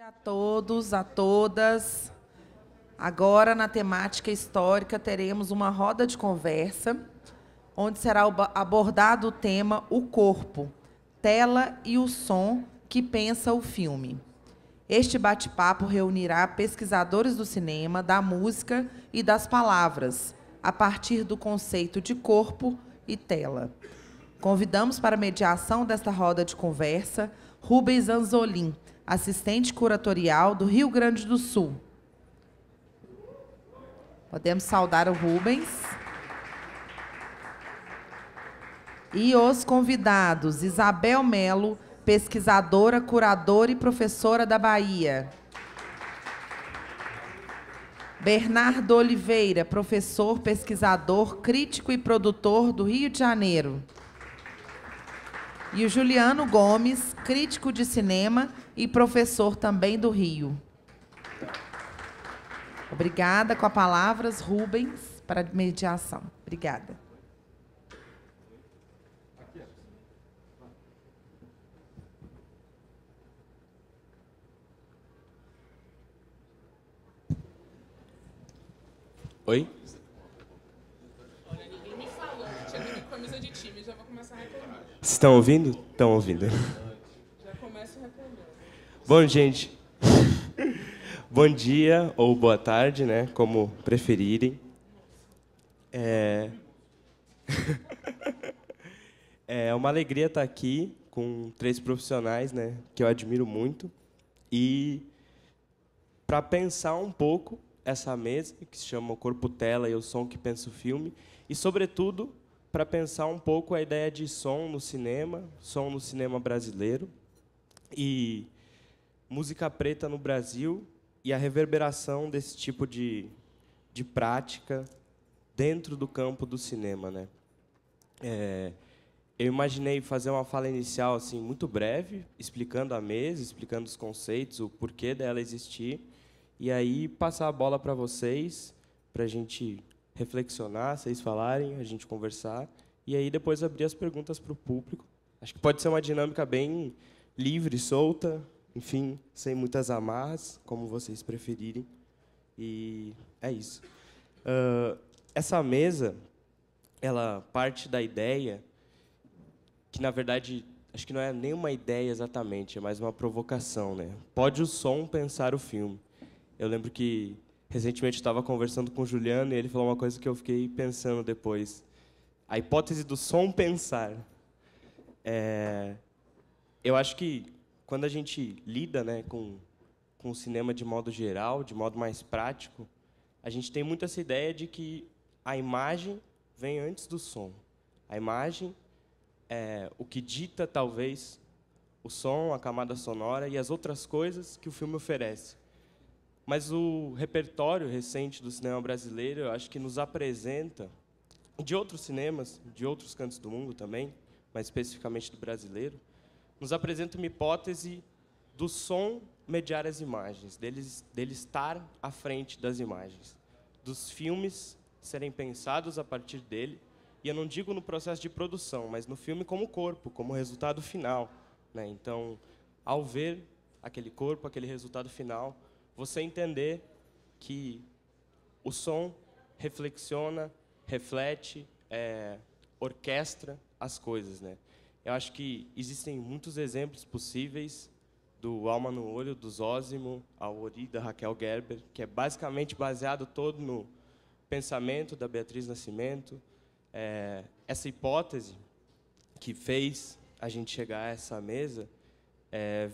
A todos, a todas. Agora, na temática histórica, teremos uma roda de conversa, onde será abordado o tema O Corpo, Tela e o Som que pensa o filme. Este bate-papo reunirá pesquisadores do cinema, da música e das palavras, a partir do conceito de corpo e tela. Convidamos para a mediação desta roda de conversa Rubens Anzolin, assistente curatorial do Rio Grande do Sul. Podemos saudar o Rubens. E os convidados: Isabel Melo, pesquisadora, curadora e professora da Bahia. Bernardo Oliveira, professor, pesquisador, crítico e produtor do Rio de Janeiro. E o Juliano Gomes, crítico de cinema e professor também do Rio. Obrigada. Com a palavra, Rubens, para a mediação. Obrigada. Oi? Olha, ninguém me falou que tinha que vir com camisa de time, já vou começar a reclamar. Vocês estão ouvindo? Estão ouvindo. Já começo reclamando. Bom, gente. Bom dia ou boa tarde, né? Como preferirem. É uma alegria estar aqui com 3 profissionais, né? Que eu admiro muito. E para pensar um pouco essa mesa, que se chama O Corpo Tela e o Som que Pensa o Filme, e, sobretudo, para pensar um pouco a ideia de som no cinema brasileiro, e música preta no Brasil, e a reverberação desse tipo de prática dentro do campo do cinema, né? Eu imaginei fazer uma fala inicial assim muito breve, explicando a mesa, explicando os conceitos, o porquê dela existir, e aí passar a bola para vocês, para a gente reflexionar, vocês falarem, a gente conversar, e aí depois abrir as perguntas para o público. Acho que pode ser uma dinâmica bem livre, solta, enfim, sem muitas amarras, como vocês preferirem. E é isso. Essa mesa, ela parte da ideia que, na verdade, acho que não é nem uma ideia exatamente, é mais uma provocação, né? Pode o som pensar o filme? Eu lembro que, recentemente, estava conversando com o Juliano e ele falou uma coisa que eu fiquei pensando depois. A hipótese do som pensar. Eu acho que, quando a gente lida, né, com o cinema de modo geral, de modo mais prático, a gente tem muito essa ideia de que a imagem vem antes do som. A imagem é o que dita, talvez, o som, a camada sonora e as outras coisas que o filme oferece. Mas o repertório recente do cinema brasileiro, eu acho que nos apresenta, de outros cinemas, de outros cantos do mundo também, mas especificamente do brasileiro, nos apresenta uma hipótese do som mediar as imagens, dele estar à frente das imagens, dos filmes serem pensados a partir dele, e eu não digo no processo de produção, mas no filme como corpo, como resultado final, né? Então, ao ver aquele corpo, aquele resultado final, você entender que o som reflexiona, reflete, orquestra as coisas, né? Eu acho que existem muitos exemplos possíveis, do Alma no Olho, do Zósimo, ao Ori, da Raquel Gerber, que é basicamente baseado todo no pensamento da Beatriz Nascimento. Essa hipótese que fez a gente chegar a essa mesa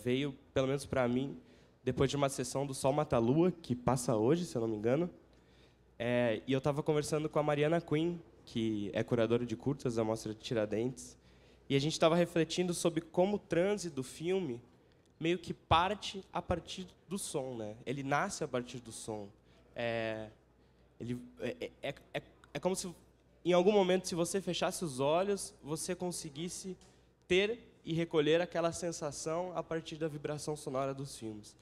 veio, pelo menos para mim, depois de uma sessão do Sol Mata a Lua, que passa hoje, se eu não me engano. E eu estava conversando com a Mariana Quinn, que é curadora de curtas da Mostra de Tiradentes, e a gente estava refletindo sobre como o transe do filme meio que parte a partir do som, né? Ele nasce a partir do som. É como se, em algum momento, se você fechasse os olhos, você conseguisse ter e recolher aquela sensação a partir da vibração sonora dos filmes.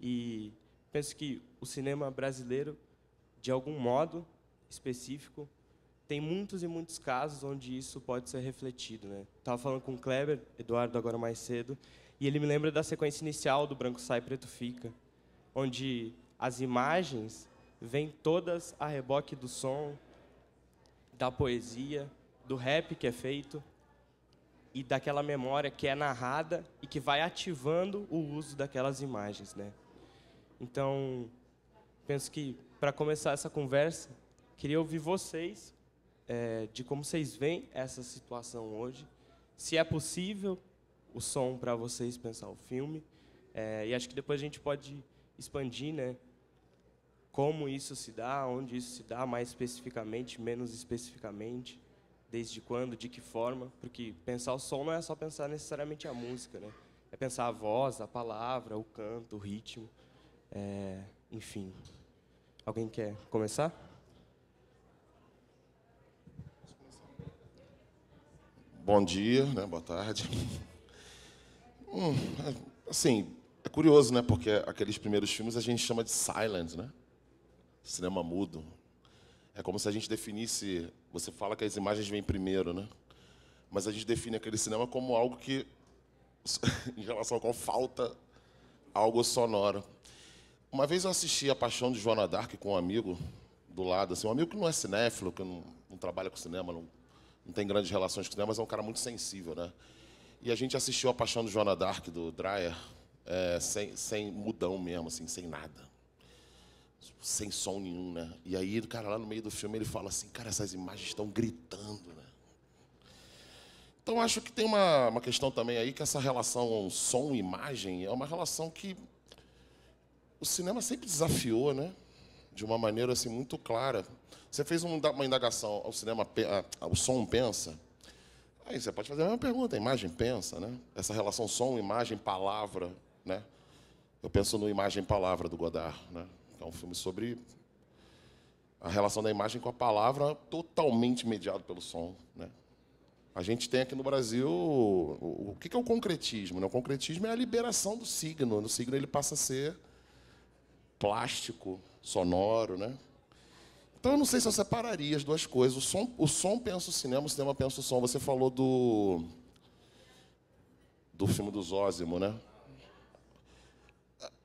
E penso que o cinema brasileiro, de algum modo específico, tem muitos e muitos casos onde isso pode ser refletido, né? Estava falando com o Kleber, Eduardo, agora mais cedo, e ele me lembra da sequência inicial do Branco Sai, Preto Fica, onde as imagens vêm todas a reboque do som, da poesia, do rap que é feito e daquela memória que é narrada e que vai ativando o uso daquelas imagens, né? Então, penso que, para começar essa conversa, queria ouvir vocês, de como vocês veem essa situação hoje, se é possível o som para vocês pensar o filme, e acho que depois a gente pode expandir, né, como isso se dá, onde isso se dá, mais especificamente, menos especificamente, desde quando, de que forma, porque pensar o som não é só pensar necessariamente a música, né? É pensar a voz, a palavra, o canto, o ritmo, enfim. Alguém quer começar? Bom dia, né? Boa tarde. Assim, é curioso, né? Porque aqueles primeiros filmes a gente chama de silent, né? Cinema mudo. É como se a gente definisse... Você fala que as imagens vêm primeiro, né? Mas a gente define aquele cinema como algo que... em relação ao qual falta algo sonoro. Uma vez eu assisti A Paixão de Joana d'Arc com um amigo do lado, assim, um amigo que não é cinéfilo, que não trabalha com cinema, não tem grandes relações com cinema, mas é um cara muito sensível, né? E a gente assistiu A Paixão de Joana d'Arc, do Dreyer, sem mudão mesmo, assim, sem nada. Sem som nenhum, né? E aí, o cara lá no meio do filme, ele fala assim, cara, essas imagens estão gritando, né? Então, acho que tem uma questão também aí, que essa relação som-imagem é uma relação que o cinema sempre desafiou, né? De uma maneira assim, muito clara. Você fez uma indagação, o cinema, o som pensa? Aí você pode fazer a mesma pergunta, a imagem pensa, né? Essa relação som, imagem, palavra, né? Eu penso no Imagem e Palavra, do Godard, né? É um filme sobre a relação da imagem com a palavra, totalmente mediado pelo som, né? A gente tem aqui no Brasil o que é o concretismo, né? O concretismo é a liberação do signo. O signo ele passa a ser plástico, sonoro, né? Então eu não sei se eu separaria as duas coisas. O som pensa o cinema pensa o som. Você falou do filme do Zósimo, né?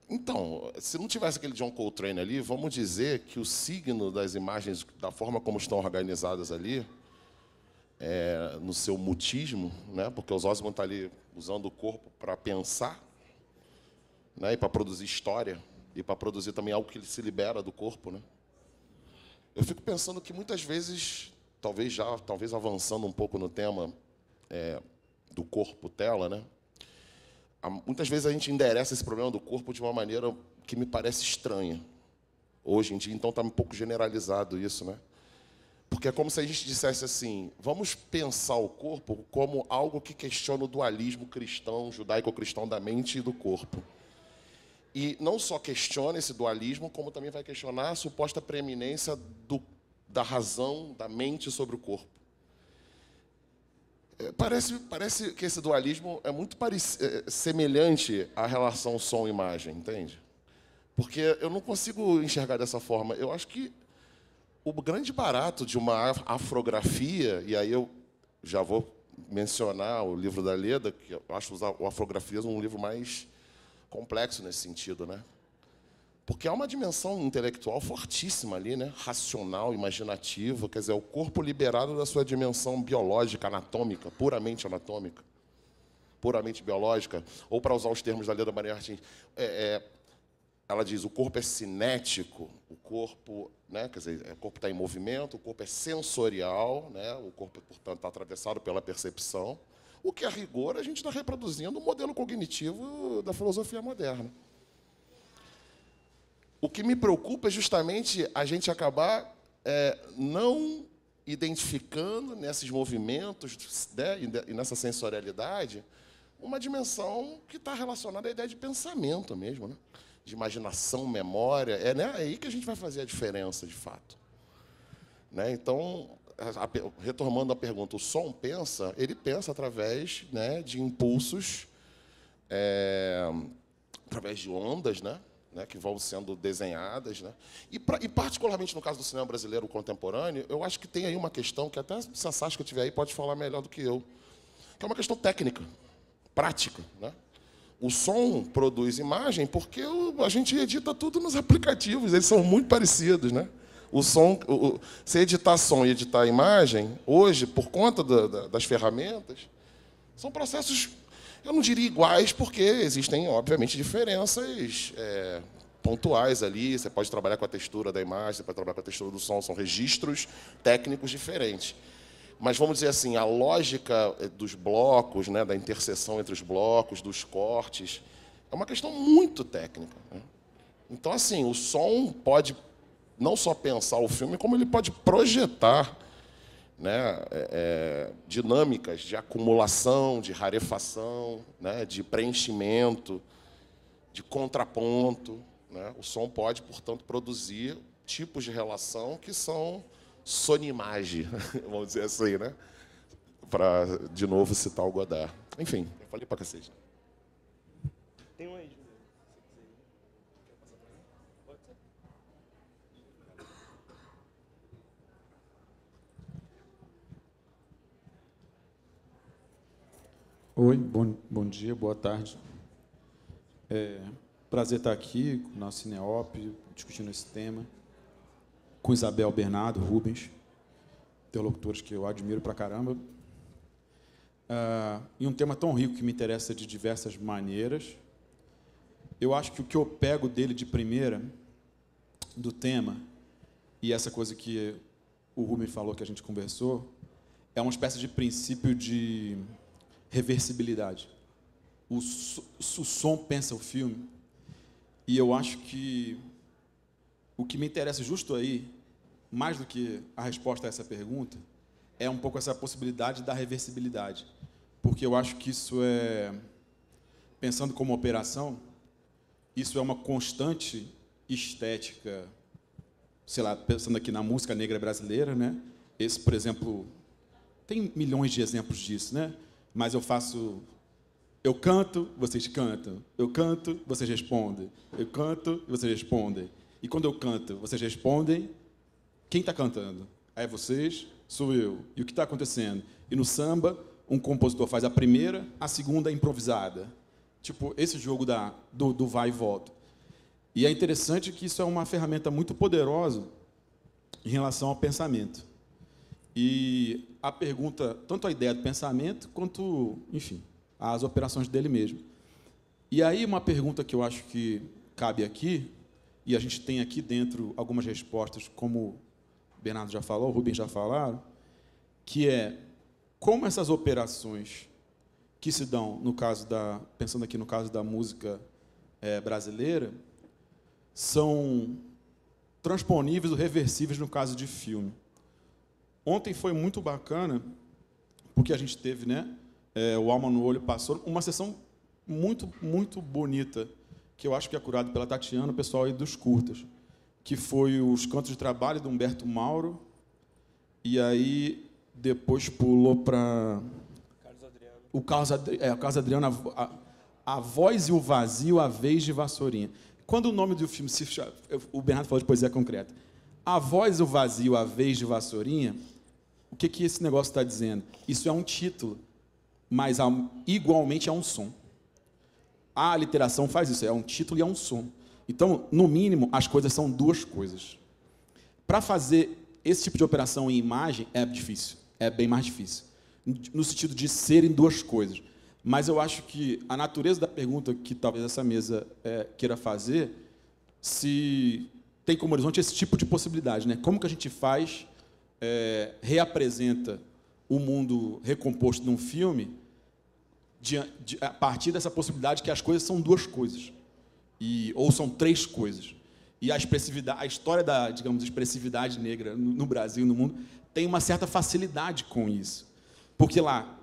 Então, se não tivesse aquele John Coltrane ali, vamos dizer que o signo das imagens, da forma como estão organizadas ali, no seu mutismo, né? Porque o Zósimo está ali usando o corpo para pensar, né? E para produzir história, e para produzir também algo que ele se libera do corpo, né? Eu fico pensando que muitas vezes, talvez avançando um pouco no tema do corpo-tela, né? Muitas vezes a gente endereça esse problema do corpo de uma maneira que me parece estranha. Hoje em dia, então, está um pouco generalizado isso, né? Porque é como se a gente dissesse assim, vamos pensar o corpo como algo que questiona o dualismo cristão, judaico-cristão da mente e do corpo. E não só questiona esse dualismo, como também vai questionar a suposta preeminência da razão, da mente sobre o corpo. Parece que esse dualismo é muito semelhante à relação som-imagem, entende? Porque eu não consigo enxergar dessa forma. Eu acho que o grande barato de uma afrografia, e aí eu já vou mencionar o livro da Leda, que eu acho o Afrografias um livro mais complexo nesse sentido, né? Porque há uma dimensão intelectual fortíssima ali, né? Racional, imaginativa, quer dizer, o corpo liberado da sua dimensão biológica, anatômica, puramente biológica, ou, para usar os termos da Leda Maria Martins, ela diz, o corpo é cinético, o corpo, né? Quer dizer, o corpo está em movimento, o corpo é sensorial, né? O corpo, portanto, está atravessado pela percepção, o que, a rigor, a gente está reproduzindo o modelo cognitivo da filosofia moderna. O que me preocupa é justamente a gente acabar não identificando nesses movimentos, né, e nessa sensorialidade uma dimensão que está relacionada à ideia de pensamento mesmo, né? De imaginação, memória. É aí que a gente vai fazer a diferença, de fato. Né? Então, retomando a pergunta, o som pensa, ele pensa através, né, de impulsos, através de ondas, né? né, que vão sendo desenhadas, né? E particularmente no caso do cinema brasileiro contemporâneo, eu acho que tem aí uma questão que até se a Sasha tiver aí pode falar melhor do que eu, que é uma questão técnica, prática, né? O som produz imagem porque a gente edita tudo nos aplicativos, eles são muito parecidos, né? O som, se editar som e editar imagem, hoje, por conta das ferramentas, são processos, eu não diria iguais, porque existem, obviamente, diferenças pontuais ali. Você pode trabalhar com a textura da imagem, você pode trabalhar com a textura do som, são registros técnicos diferentes. Mas, vamos dizer assim, a lógica dos blocos, né, da interseção entre os blocos, dos cortes, é uma questão muito técnica, né? Então, assim, o som pode não só pensar o filme, como ele pode projetar, né, dinâmicas de acumulação, de rarefação, né, de preenchimento, de contraponto, né? O som pode, portanto, produzir tipos de relação que são sonimagem, vamos dizer assim, né? Para, de novo, citar o Godard. Enfim, eu falei pra cacete. Tem um aí, Júlio. Pode ser? Oi, bom dia, boa tarde. Prazer estar aqui com o nosso Cineop, discutindo esse tema, com Isabel, Bernardo, Rubens, interlocutores que eu admiro pra caramba. E um tema tão rico que me interessa de diversas maneiras. Eu acho que o que eu pego dele de primeira, do tema, e essa coisa que o Rubens falou, que a gente conversou, é uma espécie de princípio de reversibilidade. O som pensa o filme, e eu acho que o que me interessa justo aí, mais do que a resposta a essa pergunta, é um pouco essa possibilidade da reversibilidade. Porque eu acho que isso pensando como operação, isso é uma constante estética, sei lá, pensando aqui na música negra brasileira, né? Esse, por exemplo, tem milhões de exemplos disso, né? Mas eu canto, vocês cantam. Eu canto, vocês respondem. Eu canto, vocês respondem. E quando eu canto, vocês respondem, quem está cantando? É vocês, sou eu. E o que está acontecendo? E no samba, um compositor faz a primeira, a segunda improvisada. Tipo, esse jogo do vai e volta. E é interessante que isso é uma ferramenta muito poderosa em relação ao pensamento. E a pergunta, tanto a ideia do pensamento, quanto, enfim, as operações dele mesmo. E aí uma pergunta que eu acho que cabe aqui, e a gente tem aqui dentro algumas respostas, como o Bernardo já falou, o Rubens já falaram, que é como essas operações que se dão, no caso pensando aqui no caso da música brasileira, são transponíveis ou reversíveis no caso de filme. Ontem foi muito bacana, porque a gente teve, né, o Alma no Olho passou, uma sessão muito, muito bonita, que eu acho que é curada pela Tatiana, o pessoal aí dos curtas, que foi os Cantos de Trabalho, do Humberto Mauro, e aí depois pulou para o Carlos Adriano, a Voz e o Vazio, a Vez de Vassourinha. Quando o nome do filme se chama, o Bernardo falou de poesia concreta, A Voz e o Vazio, a Vez de Vassourinha, o que esse negócio está dizendo? Isso é um título, mas igualmente é um som. A aliteração faz isso, é um título e é um som. Então, no mínimo, as coisas são duas coisas. Para fazer esse tipo de operação em imagem é difícil, é bem mais difícil, no sentido de serem duas coisas. Mas eu acho que a natureza da pergunta que talvez essa mesa queira fazer, se tem como horizonte esse tipo de possibilidade, né? Como que a gente faz, reapresenta o mundo recomposto num filme a partir dessa possibilidade que as coisas são duas coisas, ou são três coisas. E a história da, digamos, expressividade negra no Brasil e no mundo tem uma certa facilidade com isso. Porque lá,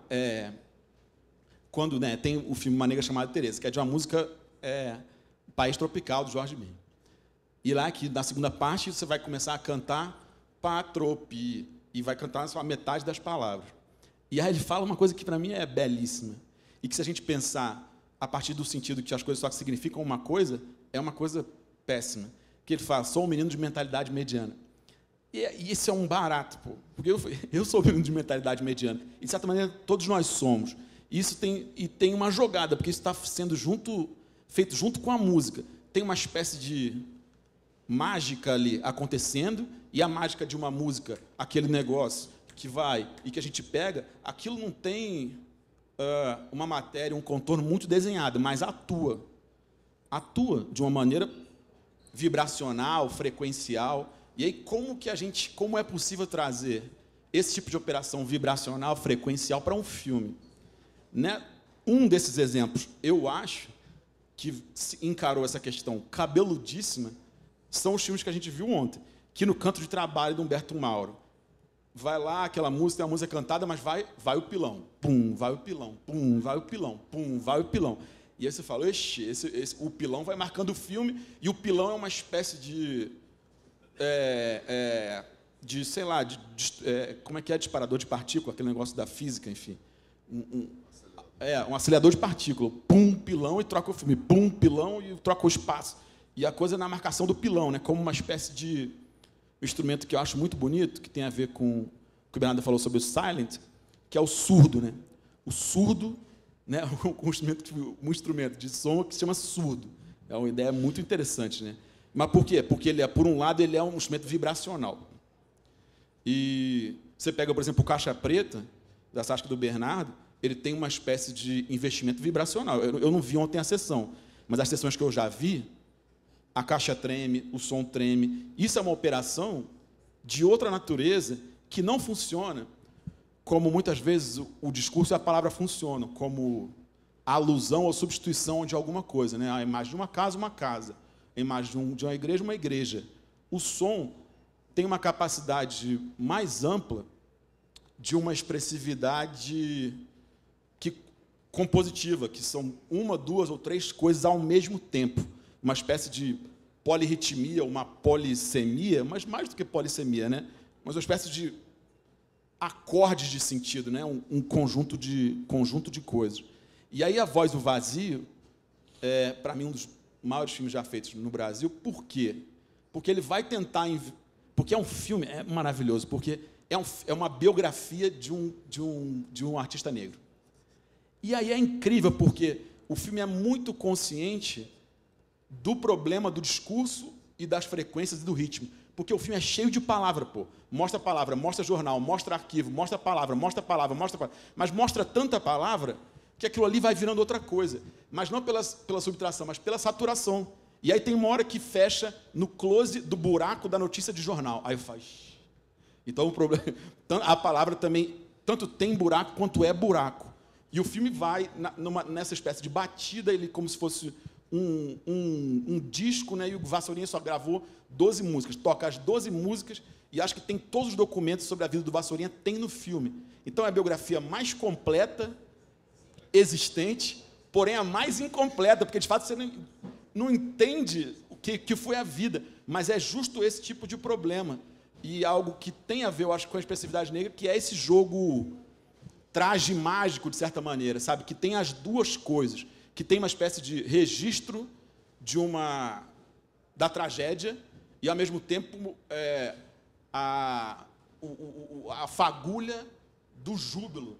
quando, né, tem o filme Uma Negra Chamada Teresa, que é de uma música País Tropical, do Jorge Ben. E lá, que na segunda parte, você vai começar a cantar Patropi, e vai cantar só a metade das palavras. E aí ele fala uma coisa que, para mim, é belíssima, e que, se a gente pensar a partir do sentido que as coisas só significam uma coisa, é uma coisa péssima, que ele fala, sou um menino de mentalidade mediana. E isso é um barato, pô, porque eu sou um menino de mentalidade mediana, e de certa maneira todos nós somos. Isso tem uma jogada, porque isso está sendo feito junto com a música. Tem uma espécie de mágica ali acontecendo, e a mágica de uma música, aquele negócio que vai e que a gente pega, aquilo não tem uma matéria, um contorno muito desenhado, mas atua de uma maneira vibracional, frequencial. E aí como é possível trazer esse tipo de operação vibracional, frequencial para um filme? Né? Um desses exemplos, eu acho, que encarou essa questão cabeludíssima, são os filmes que a gente viu ontem, que no Canto de Trabalho do Humberto Mauro. Vai lá, aquela música, tem a música cantada, mas vai o pilão. Pum, vai o pilão. Pum, vai o pilão. Pum, vai o pilão. E aí você fala, o pilão vai marcando o filme, e o pilão é uma espécie de sei lá, como é que é disparador de partícula, aquele negócio da física, enfim. Um acelerador de partícula. Pum, pilão, e troca o filme. Pum, pilão, e troca o espaço. E a coisa é na marcação do pilão, né? Como uma espécie de instrumento que eu acho muito bonito, que tem a ver com o que o Bernardo falou sobre o silent, que é o surdo, né? O surdo, né? Um instrumento de som que se chama surdo. É uma ideia muito interessante, né? Mas por quê? Porque por um lado, ele é um instrumento vibracional. E você pega, por exemplo, o Caixa Preta, da Sasca do Bernardo, ele tem uma espécie de investimento vibracional. Eu não vi ontem a sessão, mas as sessões que eu já vi, a caixa treme, o som treme. Isso é uma operação de outra natureza que não funciona como, muitas vezes, o discurso e a palavra funcionam, como a alusão ou substituição de alguma coisa, né? A imagem de uma casa, a imagem de uma igreja. O som tem uma capacidade mais ampla de uma expressividade compositiva, que são uma, duas ou três coisas ao mesmo tempo. Uma espécie de polirritmia, uma polissemia, mas mais do que polissemia, né? Mas uma espécie de acordes de sentido, né? Um conjunto de coisas. E aí A Voz do Vazio para mim, um dos maiores filmes já feitos no Brasil. Por quê? Porque ele vai tentar... Porque é um filme maravilhoso, porque é uma biografia de um artista negro. E aí é incrível, porque o filme é muito consciente do problema do discurso e das frequências e do ritmo. Porque o filme é cheio de palavra, pô. Mostra palavra, mostra jornal, mostra arquivo, mostra palavra, mas mostra tanta palavra que aquilo ali vai virando outra coisa. Mas não pela subtração, mas pela saturação. E aí tem uma hora que fecha no close do buraco da notícia de jornal. Aí faz... Então, o problema... A palavra também tanto tem buraco quanto é buraco. E o filme vai nessa espécie de batida, ele como se fosse um disco, né? E o Vassourinha só gravou 12 músicas. Toca as 12 músicas e acho que tem todos os documentos sobre a vida do Vassourinha, tem no filme. Então, é a biografia mais completa existente, porém a mais incompleta, porque, de fato, você não entende o que foi a vida. Mas é justo esse tipo de problema. E algo que tem a ver, eu acho, com a expressividade negra, que é esse jogo traje mágico, de certa maneira, sabe? Que tem as duas coisas, que tem uma espécie de registro da tragédia e, ao mesmo tempo, a fagulha do júbilo,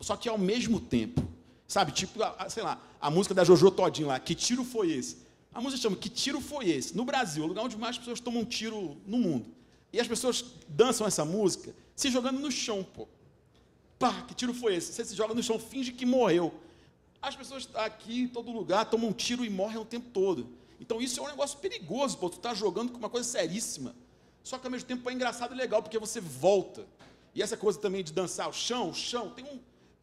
só que ao mesmo tempo, sabe? Tipo, sei lá, a música da Jojo Todinho lá, Que Tiro Foi Esse? A música chama Que Tiro Foi Esse? No Brasil, o lugar onde mais pessoas tomam um tiro no mundo. E as pessoas dançam essa música se jogando no chão, pô. Pá, que tiro foi esse? Você se joga no chão, finge que morreu. As pessoas aqui, em todo lugar, tomam um tiro e morrem o tempo todo. Então, isso é um negócio perigoso, pô. Tu tá jogando com uma coisa seríssima. Só que, ao mesmo tempo, é engraçado e legal, porque você volta. E essa coisa também de dançar o chão,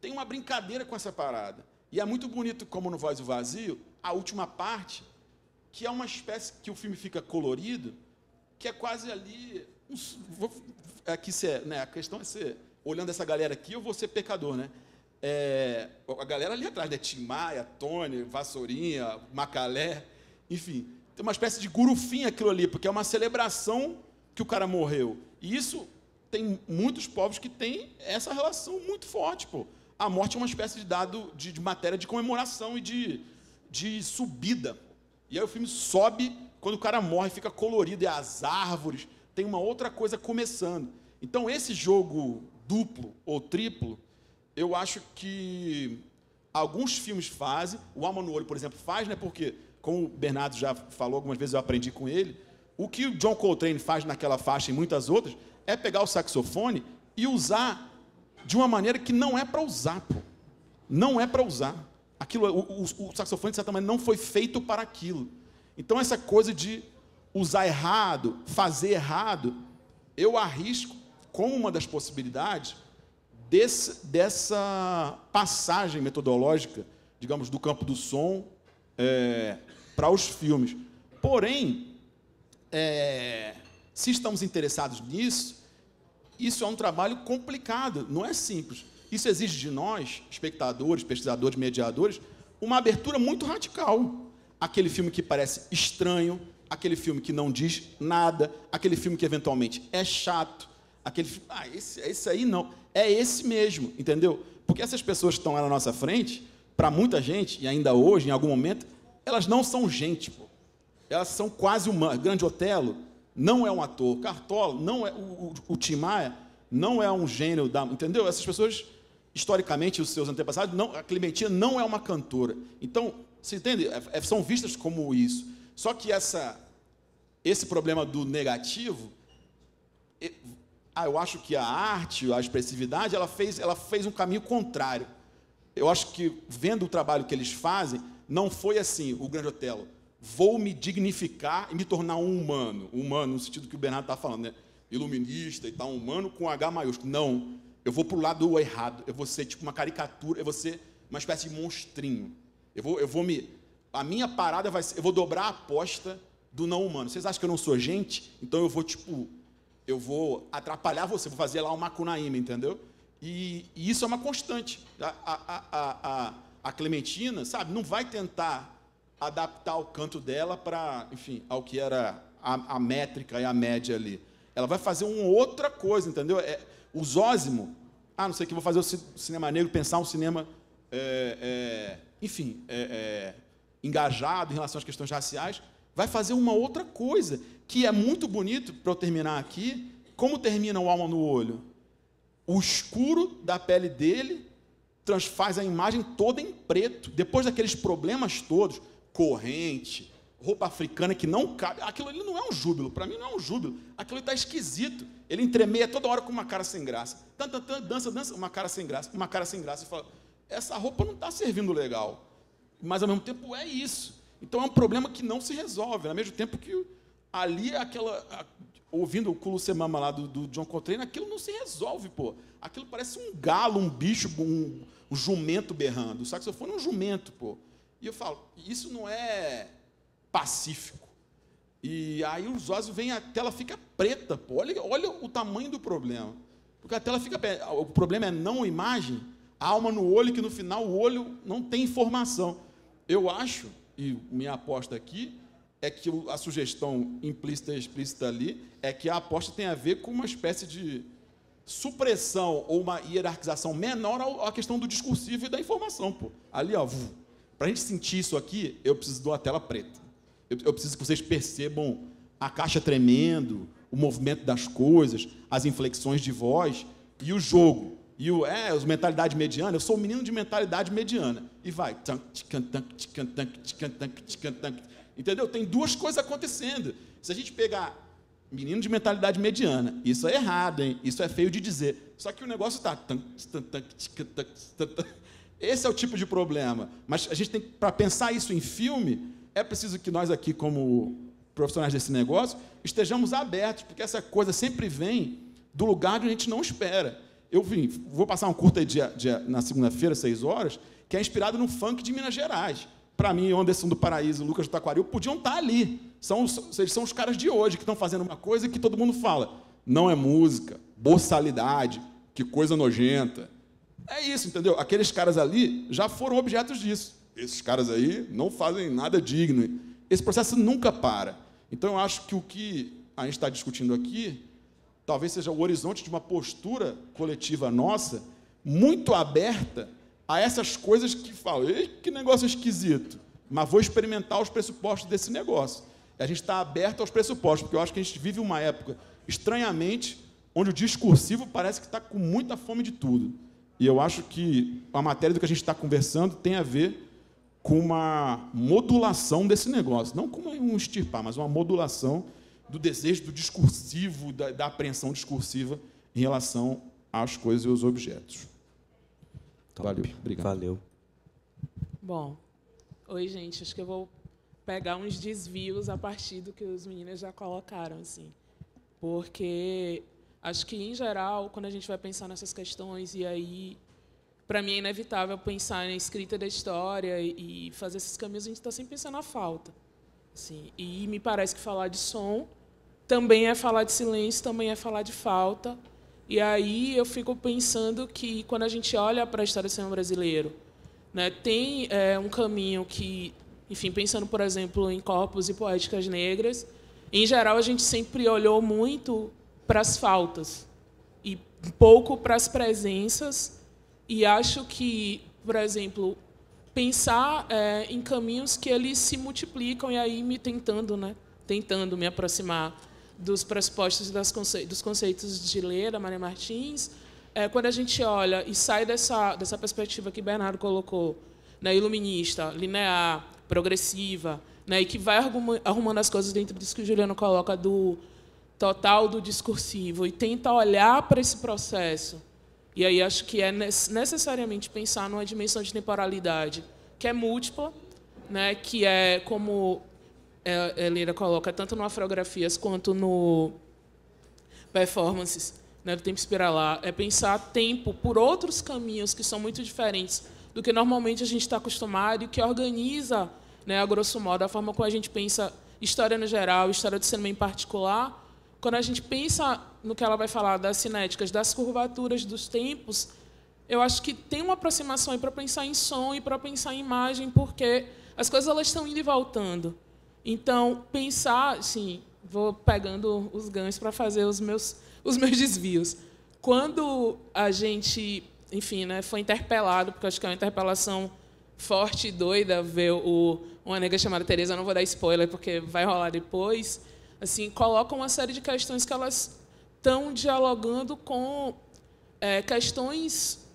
tem uma brincadeira com essa parada. E é muito bonito, como no Voz do Vazio, a última parte, que é uma espécie que o filme fica colorido, que é quase ali... Aqui, né, a questão é ser... Olhando essa galera aqui, eu vou ser pecador, né? A galera ali atrás, né? Tim Maia, Tony, Vassourinha, Macalé, enfim. Tem uma espécie de gurufim aquilo ali, porque é uma celebração que o cara morreu. E isso tem muitos povos que têm essa relação muito forte, pô. A morte é uma espécie de dado de matéria de comemoração e de subida. E aí o filme sobe, quando o cara morre, fica colorido, e as árvores, tem uma outra coisa começando. Então, esse jogo duplo ou triplo, eu acho que alguns filmes fazem, o Alma no Olho, por exemplo, faz, né? Porque, como o Bernardo já falou, algumas vezes eu aprendi com ele, o que o John Coltrane faz naquela faixa e muitas outras, é pegar o saxofone e usar de uma maneira que não é para usar, pô. Não é para usar. Aquilo, o saxofone, de certa maneira, não foi feito para aquilo. Então, essa coisa de usar errado, fazer errado, eu arrisco, como uma das possibilidades, dessa passagem metodológica, digamos, do campo do som para os filmes. Porém, se estamos interessados nisso, isso é um trabalho complicado, não é simples. Isso exige de nós, espectadores, pesquisadores, mediadores, uma abertura muito radical. Aquele filme que parece estranho, aquele filme que não diz nada, aquele filme que eventualmente é chato, aquele filme, esse aí não, é esse mesmo, entendeu? Porque essas pessoas que estão lá na nossa frente, para muita gente, e ainda hoje, em algum momento, elas não são gente, pô. Elas são quase humanas. Grande Otelo não é um ator, Cartola não é, o Tim Maia não é um gênio, entendeu? Essas pessoas, historicamente, os seus antepassados, não, a Clementina não é uma cantora. Então, você entende? São vistas como isso. Só que esse problema do negativo, eu acho que a arte, a expressividade, ela fez um caminho contrário. Eu acho que, vendo o trabalho que eles fazem, não foi assim, o Grande Otelo, vou me dignificar e me tornar um humano no sentido que o Bernardo está falando, né? Iluminista e tal, humano com H maiúsculo. Não, eu vou para o lado errado, eu vou ser tipo uma caricatura, eu vou ser uma espécie de monstrinho. A minha parada vai ser, eu vou dobrar a aposta do não humano. Vocês acham que eu não sou gente? Então eu vou atrapalhar você, vou fazer lá um Macunaíma, entendeu? E isso é uma constante. A Clementina, sabe, não vai tentar adaptar o canto dela para, enfim, ao que era a métrica e a média ali. Ela vai fazer uma outra coisa, entendeu? O Zósimo, não sei o que, vou fazer o cinema negro, pensar um cinema, enfim, engajado em relação às questões raciais, vai fazer uma outra coisa, que é muito bonito, para eu terminar aqui, como termina o Alma no Olho. O escuro da pele dele faz a imagem toda em preto. Depois daqueles problemas todos, corrente, roupa africana que não cabe, aquilo ali não é um júbilo, para mim não é um júbilo, aquilo está esquisito. Ele entremeia toda hora com uma cara sem graça. Dança, uma cara sem graça, uma cara sem graça. E fala, essa roupa não está servindo legal. Mas, ao mesmo tempo, é isso. Então, é um problema que não se resolve, ao mesmo tempo que ali, ouvindo o Culucemama lá do John Coltrane, aquilo não se resolve, pô. Aquilo parece um galo, um bicho, um jumento berrando. O saxofone é um jumento, pô. E eu falo, isso não é pacífico. E aí os olhos vêm, a tela fica preta, pô. Olha o tamanho do problema. Porque a tela fica preta. O problema é não imagem, a alma no olho, que no final o olho não tem informação. Eu acho, e minha aposta aqui, é que a sugestão implícita e explícita ali é que a aposta tem a ver com uma espécie de supressão ou uma hierarquização menor à questão do discursivo e da informação, pô. Ali, ó, para a gente sentir isso aqui, eu preciso de uma tela preta. Eu preciso que vocês percebam a caixa tremendo, o movimento das coisas, as inflexões de voz e o jogo. E os mentalidade mediana, eu sou um menino de mentalidade mediana. E vai. Entendeu? Tem duas coisas acontecendo. Se a gente pegar menino de mentalidade mediana, isso é errado, hein? Isso é feio de dizer. Só que o negócio está... Esse é o tipo de problema. Mas a gente tem, para pensar isso em filme, é preciso que nós aqui, como profissionais desse negócio, estejamos abertos, porque essa coisa sempre vem do lugar onde a gente não espera. Vou passar um curta na segunda-feira, 6 horas, que é inspirado no funk de Minas Gerais. Para mim, Anderson do Paraíso e Lucas do Taquaril podiam estar ali. Eles são os caras de hoje que estão fazendo uma coisa que todo mundo fala. Não é música, boçalidade, que coisa nojenta. É isso, entendeu? Aqueles caras ali já foram objetos disso. Esses caras aí não fazem nada digno. Esse processo nunca para. Então, eu acho que o que a gente está discutindo aqui talvez seja o horizonte de uma postura coletiva nossa muito aberta a essas coisas que falam, ei, que negócio esquisito. mas vou experimentar os pressupostos desse negócio. E a gente está aberto aos pressupostos, porque eu acho que a gente vive uma época, estranhamente, onde o discursivo parece que está com muita fome de tudo. E eu acho que a matéria do que a gente está conversando tem a ver com uma modulação desse negócio. Não como um extirpar, mas uma modulação do desejo do discursivo, da apreensão discursiva em relação às coisas e aos objetos. Top. Valeu. Obrigado. Valeu. Bom, oi, gente. Acho que eu vou pegar uns desvios a partir do que os meninos já colocaram, assim. Porque acho que, em geral, quando a gente vai pensar nessas questões, e aí, para mim, é inevitável pensar na escrita da história e fazer esses caminhos, a gente está sempre pensando na falta. Assim. E me parece que falar de som também é falar de silêncio, também é falar de falta. E aí eu fico pensando que, quando a gente olha para a história do cinema brasileiro, né, tem um caminho que, enfim, pensando, por exemplo, em corpos e poéticas negras, em geral, a gente sempre olhou muito para as faltas e pouco para as presenças. E acho que, por exemplo, pensar em caminhos que eles se multiplicam, e aí tentando me aproximar dos pressupostos e dos conceitos de Lê, da Maria Martins, quando a gente olha e sai dessa perspectiva que Bernardo colocou, né, iluminista, linear, progressiva, né, e que vai arrumando as coisas dentro disso que o Juliano coloca do total do discursivo, e tenta olhar para esse processo. E aí acho que é necessariamente pensar numa dimensão de temporalidade que é múltipla, né, que é, como Lira coloca, tanto no Afrografias quanto no Performances, né, do Tempo Espiralar, é pensar tempo por outros caminhos que são muito diferentes do que normalmente a gente está acostumado e que organiza, né, a grosso modo, a forma como a gente pensa história no geral, história do cinema em particular. Quando a gente pensa no que ela vai falar das cinéticas, das curvaturas dos tempos, eu acho que tem uma aproximação para pensar em som e para pensar em imagem, porque as coisas elas estão indo e voltando. Então, pensar, assim, vou pegando os ganhos para fazer os meus desvios. Quando a gente, enfim, né, foi interpelado, porque acho que é uma interpelação forte e doida, ver uma nega chamada Teresa, não vou dar spoiler, porque vai rolar depois, assim, coloca uma série de questões que elas estão dialogando com questões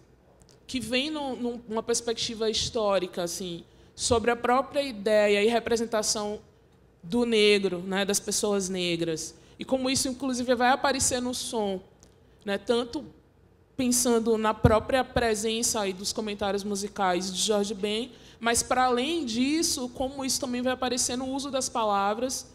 que vêm numa perspectiva histórica, assim, sobre a própria ideia e representação do negro, né, das pessoas negras, e como isso, inclusive, vai aparecer no som, né, tanto pensando na própria presença aí dos comentários musicais de Jorge Ben, mas, para além disso, como isso também vai aparecer no uso das palavras,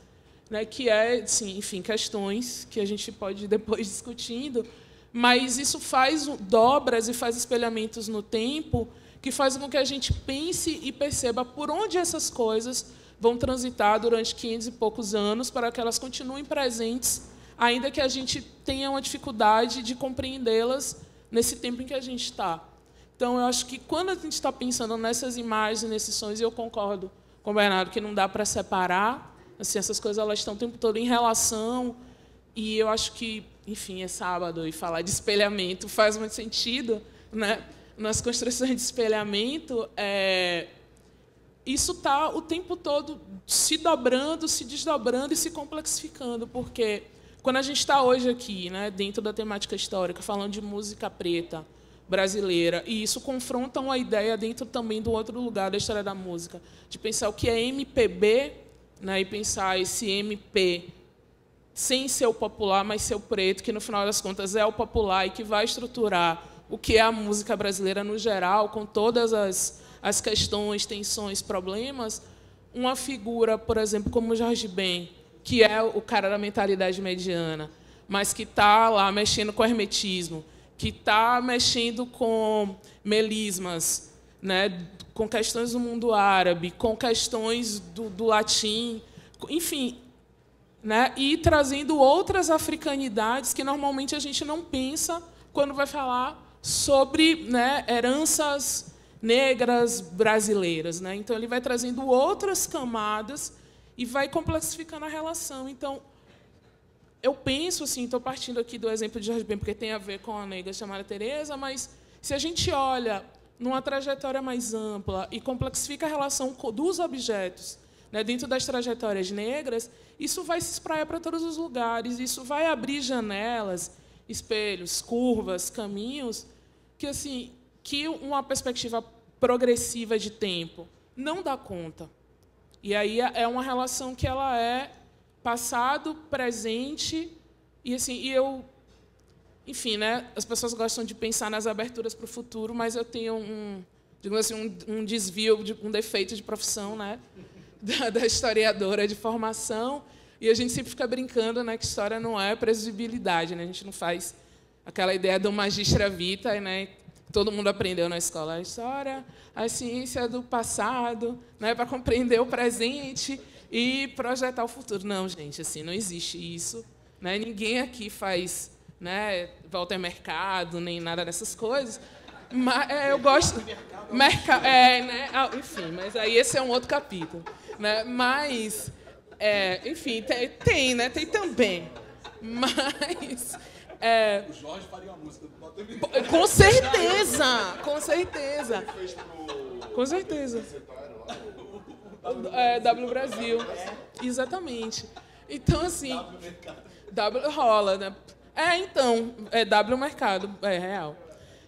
né, que é, sim, enfim, questões que a gente pode ir depois discutindo, mas isso faz dobras e faz espelhamentos no tempo que fazem com que a gente pense e perceba por onde essas coisas vão transitar durante 500 e poucos anos para que elas continuem presentes, ainda que a gente tenha uma dificuldade de compreendê-las nesse tempo em que a gente está. Então, eu acho que, quando a gente está pensando nessas imagens, nesses sons, e eu concordo com o Bernardo que não dá para separar, assim, essas coisas elas estão o tempo todo em relação, e eu acho que, enfim, é sábado, e falar de espelhamento faz muito sentido, né? Nas construções de espelhamento, isso está o tempo todo se dobrando, se desdobrando e se complexificando, porque quando a gente está hoje aqui, né, dentro da temática histórica, falando de música preta brasileira, e isso confronta uma ideia dentro também do outro lugar da história da música, de pensar o que é MPB, né, e pensar esse MP sem ser o popular, mas ser o preto, que, no final das contas, é o popular e que vai estruturar o que é a música brasileira no geral, com todas as questões, tensões, problemas. Uma figura, por exemplo, como Jorge Ben, que é o cara da mentalidade mediana, mas que está lá mexendo com hermetismo, que está mexendo com melismas, né, com questões do mundo árabe, com questões do latim, enfim, né, e trazendo outras africanidades que normalmente a gente não pensa quando vai falar sobre, né, heranças negras brasileiras, né? Então, ele vai trazendo outras camadas e vai complexificando a relação. Então, eu penso, assim, estou partindo aqui do exemplo de Jorge Ben, porque tem a ver com a nega chamada Teresa, mas se a gente olha numa trajetória mais ampla e complexifica a relação dos objetos, né, dentro das trajetórias negras, isso vai se espraiar para todos os lugares, isso vai abrir janelas, espelhos, curvas, caminhos, que, assim, que uma perspectiva progressiva de tempo não dá conta. E aí é uma relação que ela é passado, presente, e assim, enfim, né, as pessoas gostam de pensar nas aberturas para o futuro, mas eu tenho digamos assim, um desvio, um defeito de profissão, né, da historiadora de formação, e a gente sempre fica brincando, né, que história não é previsibilidade, né, a gente não faz aquela ideia do magistra vitae, né, todo mundo aprendeu na escola, a história, a ciência do passado, né, para compreender o presente e projetar o futuro. Não, gente, assim, não existe isso, né, ninguém aqui faz, né, Walter Mercado, nem nada dessas coisas. Mas eu gosto... né, enfim, mas aí esse é um outro capítulo. Né, mas, enfim, tem, né, tem também. Mas... o Jorge faria uma música do Walter Mercado. Com certeza, com certeza. Com certeza. W Brasil. Exatamente. Então, assim... W rola, né? Então, W Mercado, é real.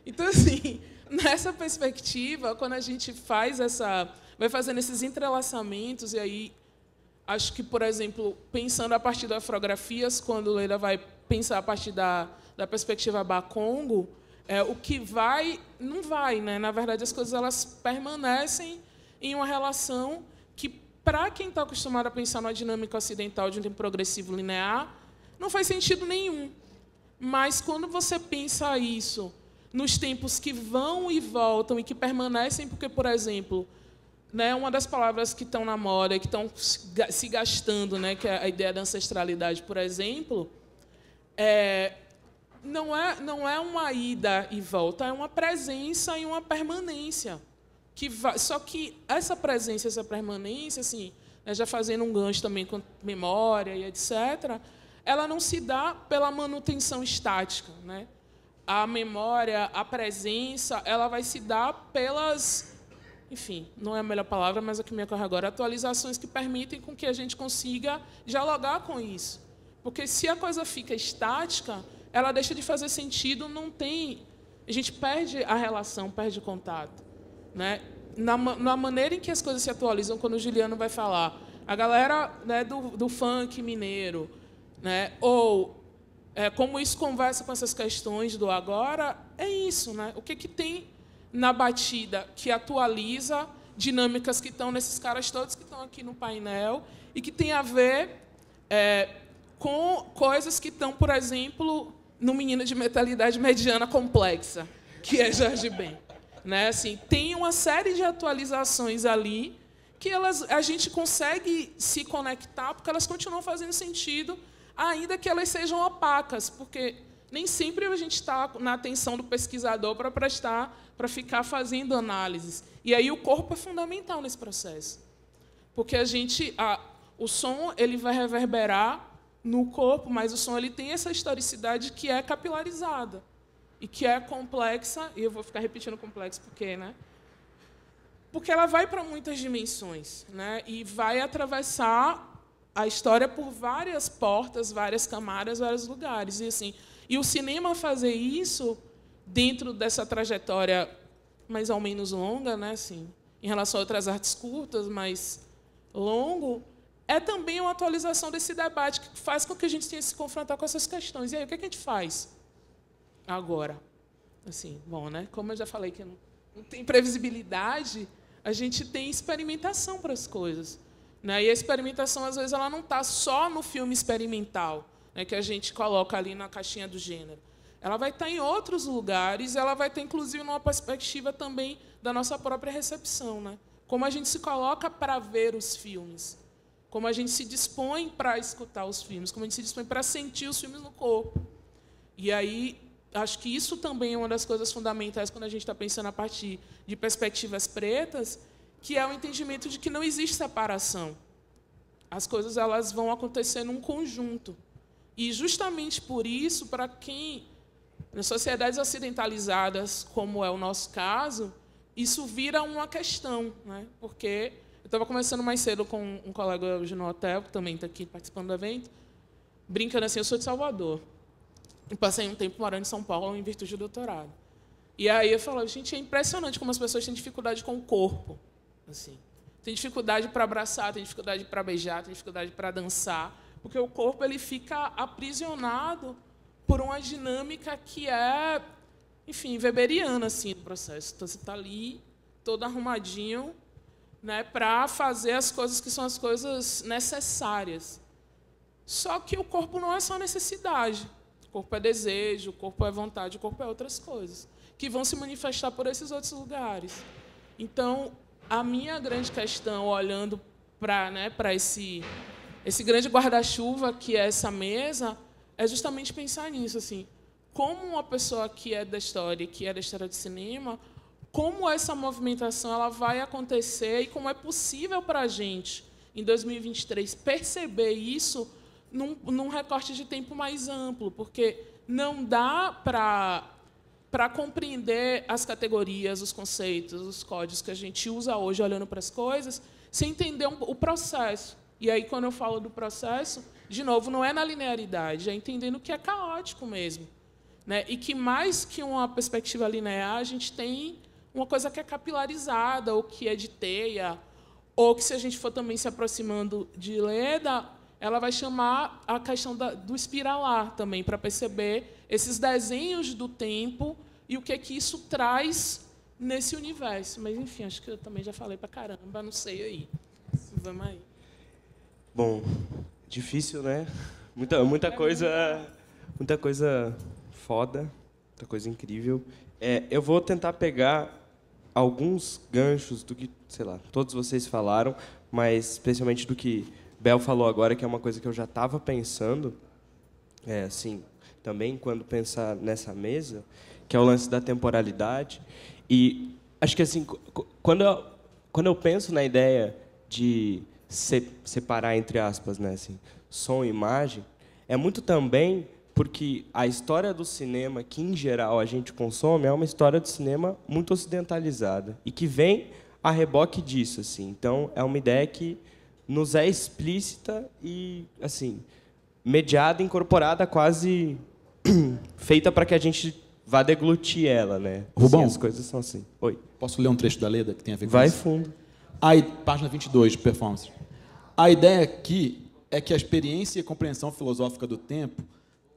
Então, assim, nessa perspectiva, quando a gente vai fazendo esses entrelaçamentos, e aí, acho que, por exemplo, pensando a partir das afrografias, quando Leila vai pensar a partir da perspectiva Bakongo, o que vai, não vai, né? Na verdade, as coisas elas permanecem em uma relação que, para quem está acostumado a pensar numa dinâmica ocidental de um tempo progressivo linear, não faz sentido nenhum. Mas, quando você pensa isso nos tempos que vão e voltam e que permanecem, porque, por exemplo, né, uma das palavras que estão na moda, que estão se gastando, né, que é a ideia da ancestralidade, por exemplo, não é uma ida e volta, é uma presença e uma permanência. Só que essa presença, essa permanência, assim, né, já fazendo um gancho também com memória e etc., ela não se dá pela manutenção estática, né? A memória, a presença, ela vai se dar pelas, enfim, não é a melhor palavra, mas a que me ocorre agora, atualizações que permitem com que a gente consiga dialogar com isso. Porque se a coisa fica estática, ela deixa de fazer sentido, a gente perde a relação, perde o contato, né? Na maneira em que as coisas se atualizam, quando o Juliano vai falar, a galera, né, do funk mineiro, né, ou como isso conversa com essas questões do agora, é isso, né? O que tem na batida que atualiza dinâmicas que estão nesses caras todos que estão aqui no painel e que tem a ver com coisas que estão, por exemplo, no Menino de Mentalidade Mediana Complexa, que é Jorge Ben. Né? Assim, tem uma série de atualizações ali que a gente consegue se conectar porque elas continuam fazendo sentido, ainda que elas sejam opacas, porque nem sempre a gente está na atenção do pesquisador para ficar fazendo análises. E aí o corpo é fundamental nesse processo, porque o som ele vai reverberar no corpo, mas o som ele tem essa historicidade que é capilarizada e que é complexa, e eu vou ficar repetindo complexo porque, né? Porque ela vai para muitas dimensões, né? E vai atravessar a história por várias portas, várias camadas, vários lugares. E, assim, e o cinema fazer isso dentro dessa trajetória mais ou menos longa, né? Assim, em relação a outras artes curtas, mas longo, é também uma atualização desse debate que faz com que a gente tenha que se confrontar com essas questões. E aí, o que a gente faz agora? Assim, bom, né? Como eu já falei que não tem previsibilidade, a gente tem experimentação para as coisas. Né? E a experimentação, às vezes, ela não está só no filme experimental, né, que a gente coloca ali na caixinha do gênero. Ela vai estar em outros lugares, ela vai ter, inclusive, numa perspectiva também da nossa própria recepção. Né? Como a gente se coloca para ver os filmes, como a gente se dispõe para escutar os filmes, como a gente se dispõe para sentir os filmes no corpo. E aí, acho que isso também é uma das coisas fundamentais quando a gente está pensando a partir de perspectivas pretas, que é o entendimento de que não existe separação. As coisas elas vão acontecer num conjunto. E, justamente por isso, para quem, nas sociedades ocidentalizadas, como é o nosso caso, isso vira uma questão, né? Porque eu estava conversando mais cedo com um colega hoje no hotel, que também está aqui participando do evento, brincando assim, eu sou de Salvador. E passei um tempo morando em São Paulo em virtude do doutorado. E aí eu falava, gente, é impressionante como as pessoas têm dificuldade com o corpo. Assim. Tem dificuldade para abraçar, tem dificuldade para beijar, tem dificuldade para dançar, porque o corpo ele fica aprisionado por uma dinâmica que é, enfim, weberiana assim, do processo. Então, você está ali, todo arrumadinho, né, para fazer as coisas que são as coisas necessárias. Só que o corpo não é só necessidade. O corpo é desejo, o corpo é vontade, o corpo é outras coisas, que vão se manifestar por esses outros lugares. Então, a minha grande questão, olhando para, né, para esse grande guarda-chuva que é essa mesa, é justamente pensar nisso, assim, como uma pessoa que é da história de cinema, como essa movimentação ela vai acontecer e como é possível para a gente, em 2023, perceber isso num recorte de tempo mais amplo, porque não dá para compreender as categorias, os conceitos, os códigos que a gente usa hoje olhando para as coisas, sem entender o processo. E aí, quando eu falo do processo, de novo, não é na linearidade, é entendendo que é caótico mesmo, né? E que, mais que uma perspectiva linear, a gente tem uma coisa que é capilarizada, ou que é de teia, ou que, se a gente for também se aproximando de Leda, ela vai chamar a questão do espiralar também, para perceber esses desenhos do tempo e o que é que isso traz nesse universo. Mas, enfim, acho que eu também já falei para caramba, não sei aí. Vamos aí. Bom, difícil, né? Muita coisa foda, muita coisa incrível. Eu vou tentar pegar alguns ganchos do que, sei lá, todos vocês falaram, mas especialmente do que Bel falou agora, que é uma coisa que eu já estava pensando, assim, também quando pensar nessa mesa, que é o lance da temporalidade. E acho que, assim, quando eu penso na ideia de separar, entre aspas, né, assim, som e imagem, é muito também porque a história do cinema, que em geral a gente consome, é uma história do cinema muito ocidentalizada e que vem a reboque disso, assim. Então, é uma ideia que nos é explícita e, assim, mediada, incorporada, quase feita para que a gente vá deglutir ela, né? Rubão, assim, as coisas são assim. Oi. Posso ler um trecho da Leda que tem a ver com Vai isso? fundo. Página 22, de performance. A ideia aqui é que a experiência e a compreensão filosófica do tempo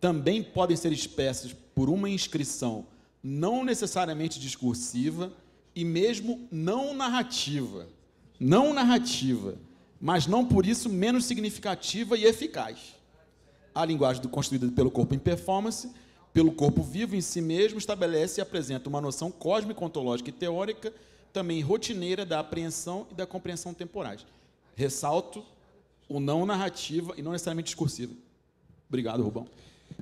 também podem ser expressas por uma inscrição não necessariamente discursiva e mesmo não narrativa. Não narrativa, mas não por isso menos significativa e eficaz. A linguagem construída pelo corpo em performance, pelo corpo vivo em si mesmo, estabelece e apresenta uma noção cósmica, ontológica e teórica, também rotineira da apreensão e da compreensão temporais. Ressalto o não narrativa e não necessariamente discursiva. Obrigado, Rubão.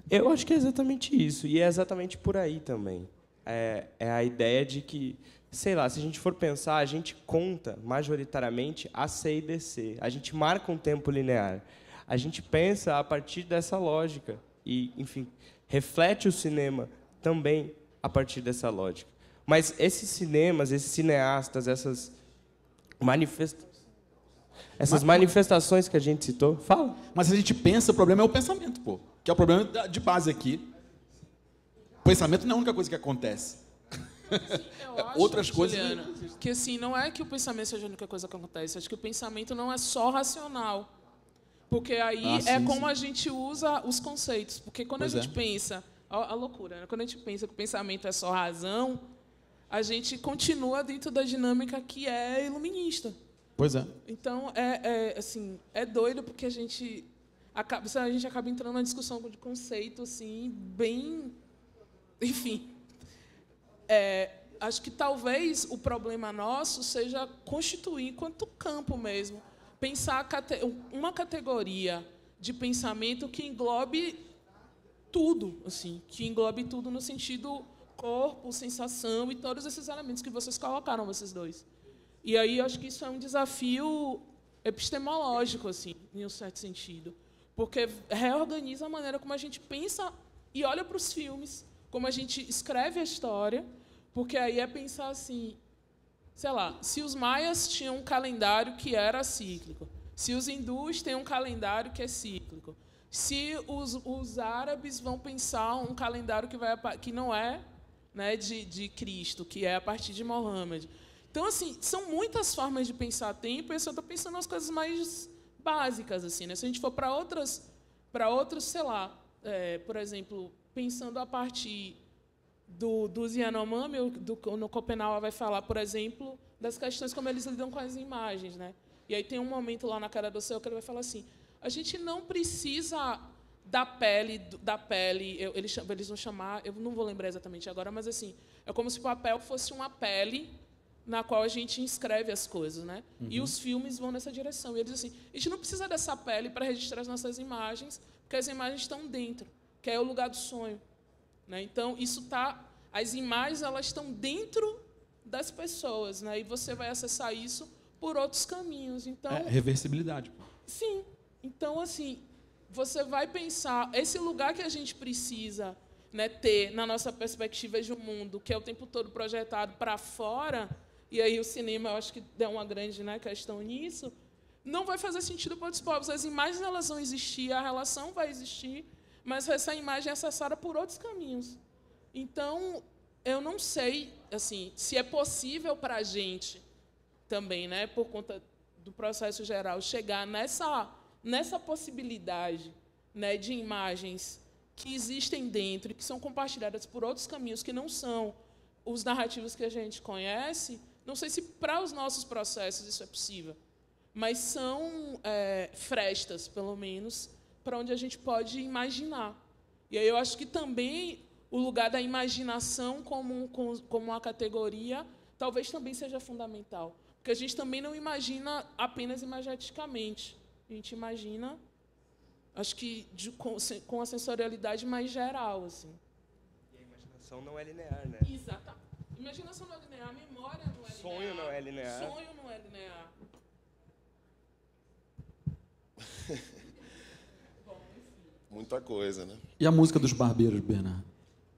Eu acho que é exatamente isso, e é exatamente por aí também. É a ideia de que, sei lá, se a gente for pensar, a gente conta majoritariamente A, C e DC. A gente marca um tempo linear. A gente pensa a partir dessa lógica e, enfim, reflete o cinema também a partir dessa lógica. Mas esses cinemas, esses cineastas, essas manifestações que a gente citou, fala. Mas se a gente pensa, o problema é o pensamento, pô, que é o problema de base aqui. O pensamento não é a única coisa que acontece. Eu acho, outras coisas, Juliana, que assim, não é que o pensamento seja a única coisa que acontece, acho que o pensamento não é só racional. Porque aí como a gente usa os conceitos. Porque quando a gente pensa... A loucura, né? Quando a gente pensa que o pensamento é só razão, a gente continua dentro da dinâmica que é iluminista. Pois é. Então, assim, é doido porque a gente acaba entrando numa discussão de conceito assim, bem... Enfim. Acho que talvez o problema nosso seja constituir, enquanto campo mesmo, pensar uma categoria de pensamento que englobe tudo, assim, que englobe tudo no sentido corpo, sensação e todos esses elementos que vocês colocaram, vocês dois. E aí acho que isso é um desafio epistemológico, assim, em um certo sentido, porque reorganiza a maneira como a gente pensa e olha para os filmes, como a gente escreve a história, porque aí é pensar assim, sei lá, se os maias tinham um calendário que era cíclico, se os hindus têm um calendário que é cíclico, se os árabes vão pensar um calendário que não é, né, de Cristo, que é a partir de Mohammed. Então, assim, são muitas formas de pensar tempo, e eu só estou pensando nas coisas mais básicas, assim, né? Se a gente for para outros, sei lá, por exemplo, pensando a partir dos Yanomami, no Copenhague vai falar, por exemplo, das questões como eles lidam com as imagens, né? E aí tem um momento lá na Cara do Céu que ele vai falar assim: a gente não precisa da pele, eles vão chamar, eu não vou lembrar exatamente agora, mas assim, é como se o papel fosse uma pele na qual a gente inscreve as coisas, né? E os filmes vão nessa direção. E eles dizem assim: a gente não precisa dessa pele para registrar as nossas imagens, porque as imagens estão dentro, que é o lugar do sonho, né? Então, as imagens, elas estão dentro das pessoas, né? E você vai acessar isso por outros caminhos. Então, reversibilidade. Sim. Então, assim, você vai pensar esse lugar que a gente precisa, né, ter na nossa perspectiva de um mundo que é o tempo todo projetado para fora, e aí o cinema, eu acho que deu uma grande, né, questão nisso, não vai fazer sentido para outros povos. As imagens, elas vão existir, a relação vai existir, mas essa imagem é acessada por outros caminhos. Então, eu não sei, assim, se é possível para a gente também, né, por conta do processo geral, chegar nessa possibilidade, né, de imagens que existem dentro e que são compartilhadas por outros caminhos que não são os narrativos que a gente conhece. Não sei se para os nossos processos isso é possível, mas são frestas, pelo menos, para onde a gente pode imaginar. E aí eu acho que também o lugar da imaginação como uma categoria talvez também seja fundamental, porque a gente também não imagina apenas imageticamente, a gente imagina, acho que com a sensorialidade mais geral, assim. E a imaginação não é linear, né? Exato. Imaginação não é linear, a memória não é linear. Sonho não é linear. Sonho não é linear. Bom, enfim. Muita coisa, né? E a música dos barbeiros, Bernardo?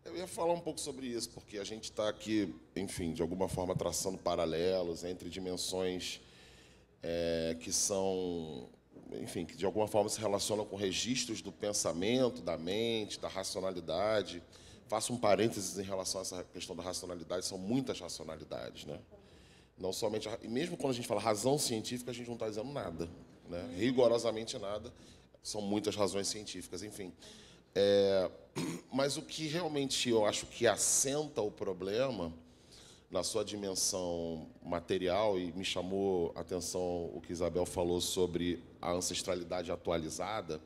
Eu ia falar um pouco sobre isso, porque a gente está aqui, enfim, de alguma forma traçando paralelos entre dimensões que são, enfim, que de alguma forma se relacionam com registros do pensamento, da mente, da racionalidade. Faço um parênteses em relação a essa questão da racionalidade, são muitas racionalidades, né? Não somente, e mesmo quando a gente fala razão científica, a gente não está dizendo nada, né? Rigorosamente nada, são muitas razões científicas, enfim. Mas o que realmente eu acho que assenta o problema na sua dimensão material, e me chamou a atenção o que Isabel falou sobre a ancestralidade atualizada,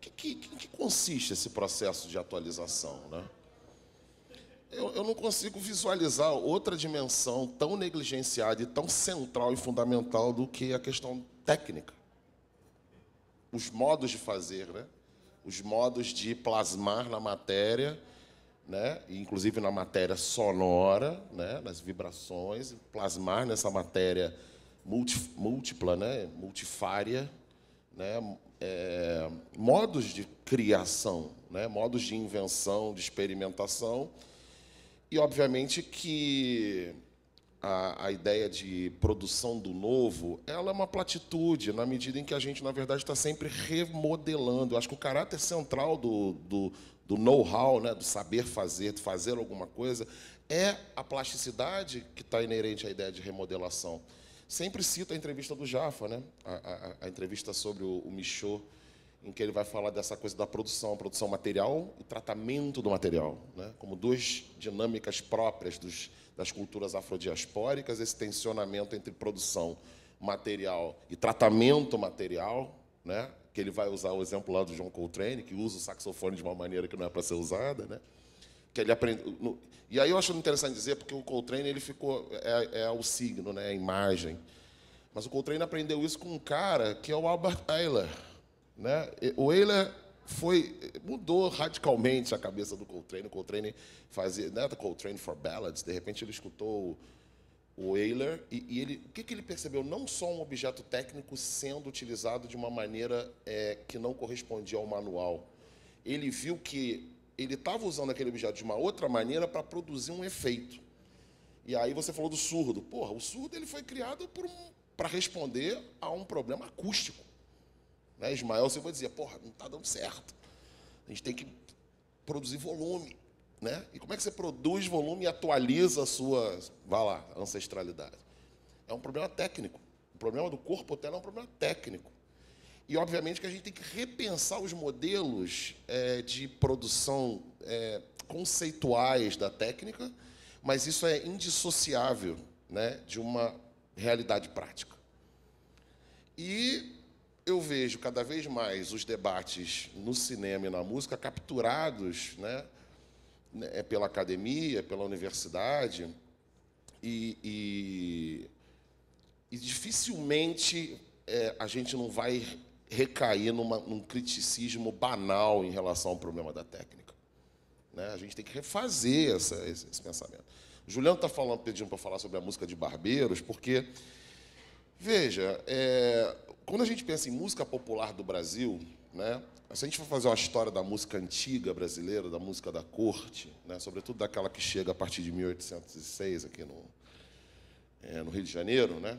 em que consiste esse processo de atualização, né? Eu não consigo visualizar outra dimensão tão negligenciada e tão central e fundamental do que a questão técnica. Os modos de fazer, né? Os modos de plasmar na matéria, né? Inclusive na matéria sonora, né? Nas vibrações, plasmar nessa matéria múltipla, né? Multifária, né? Modos de criação, né? Modos de invenção, de experimentação. E, obviamente, que a ideia de produção do novo, ela é uma platitude, na medida em que a gente, na verdade, está sempre remodelando. Eu acho que o caráter central do know-how, né, do saber fazer, de fazer alguma coisa, é a plasticidade que está inerente à ideia de remodelação. Sempre cito a entrevista do Jaffa, né, a entrevista sobre o Michaud, em que ele vai falar dessa coisa da produção material e tratamento do material, né? Como duas dinâmicas próprias das culturas afrodiaspóricas, esse tensionamento entre produção material e tratamento material, né? Que ele vai usar o exemplo lá do John Coltrane, que usa o saxofone de uma maneira que não é para ser usada, né? Que ele aprende. E aí eu acho interessante dizer, porque o Coltrane ele ficou o signo, né? A imagem. Mas o Coltrane aprendeu isso com um cara que é o Albert Ayler. Né? O Ayler mudou radicalmente a cabeça do Coltrane. O Coltrane fazia, né, The Coltrane for Ballads. De repente ele escutou o Ayler e ele, o que ele percebeu? Não só um objeto técnico sendo utilizado de uma maneira que não correspondia ao manual. Ele viu que ele estava usando aquele objeto de uma outra maneira para produzir um efeito. E aí você falou do surdo. Porra, o surdo ele foi criado para responder a um problema acústico. Né? Ismael Silva dizia, porra, não está dando certo. A gente tem que produzir volume. Né? E como é que você produz volume e atualiza a sua, vai lá, ancestralidade? É um problema técnico. O problema do corpo hotel é um problema técnico. E, obviamente, que a gente tem que repensar os modelos de produção conceituais da técnica, mas isso é indissociável, né, de uma realidade prática. E eu vejo cada vez mais os debates no cinema e na música capturados, né, pela academia, pela universidade, e dificilmente a gente não vai recair num criticismo banal em relação ao problema da técnica. Né? A gente tem que refazer esse pensamento. O Juliano está pedindo para falar sobre a música de Barbeiros, porque, veja, quando a gente pensa em música popular do Brasil, né, se a gente for fazer uma história da música antiga brasileira, da música da corte, né, sobretudo daquela que chega a partir de 1806 aqui no Rio de Janeiro, né,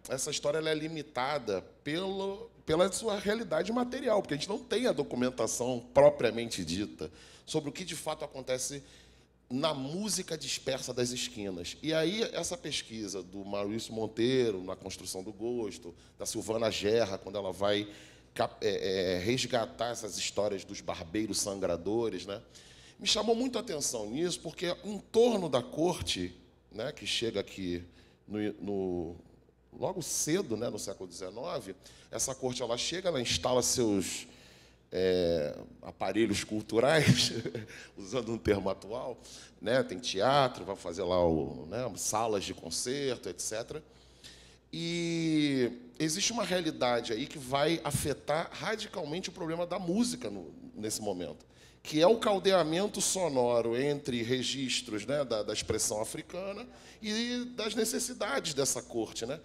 essa história ela é limitada pela sua realidade material, porque a gente não tem a documentação propriamente dita sobre o que de fato acontece na música dispersa das esquinas. E aí essa pesquisa do Maurício Monteiro, na Construção do Gosto, da Silvana Gerra, quando ela vai resgatar essas histórias dos barbeiros sangradores, né, me chamou muito a atenção nisso, porque em torno da corte, né, que chega aqui logo cedo, né, no século XIX, essa corte ela chega, ela instala seus aparelhos culturais, usando um termo atual, né, tem teatro, vai fazer lá salas de concerto, etc. E existe uma realidade aí que vai afetar radicalmente o problema da música nesse momento, que é o caldeamento sonoro entre registros, né, da expressão africana e das necessidades dessa corte, né,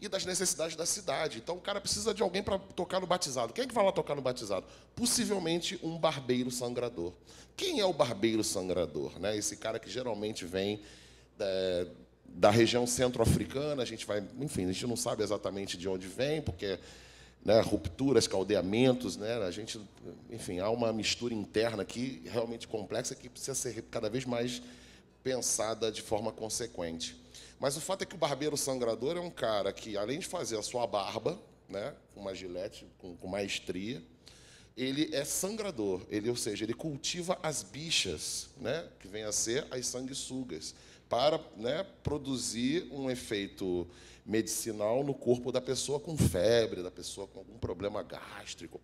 e das necessidades da cidade. Então, o cara precisa de alguém para tocar no batizado. Quem é que vai lá tocar no batizado? Possivelmente um barbeiro sangrador. Quem é o barbeiro sangrador? Né? Esse cara que geralmente vem da região centro-africana, a gente não sabe exatamente de onde vem, porque... né, rupturas, caldeamentos, né, há uma mistura interna aqui realmente complexa que precisa ser cada vez mais pensada de forma consequente. Mas o fato é que o barbeiro sangrador é um cara que, além de fazer a sua barba, né, com uma gilete, com maestria, ele é sangrador, ou seja, ele cultiva as bichas, né, que vêm a ser as sanguessugas, para, né, produzir um efeito medicinal no corpo da pessoa com febre, da pessoa com algum problema gástrico,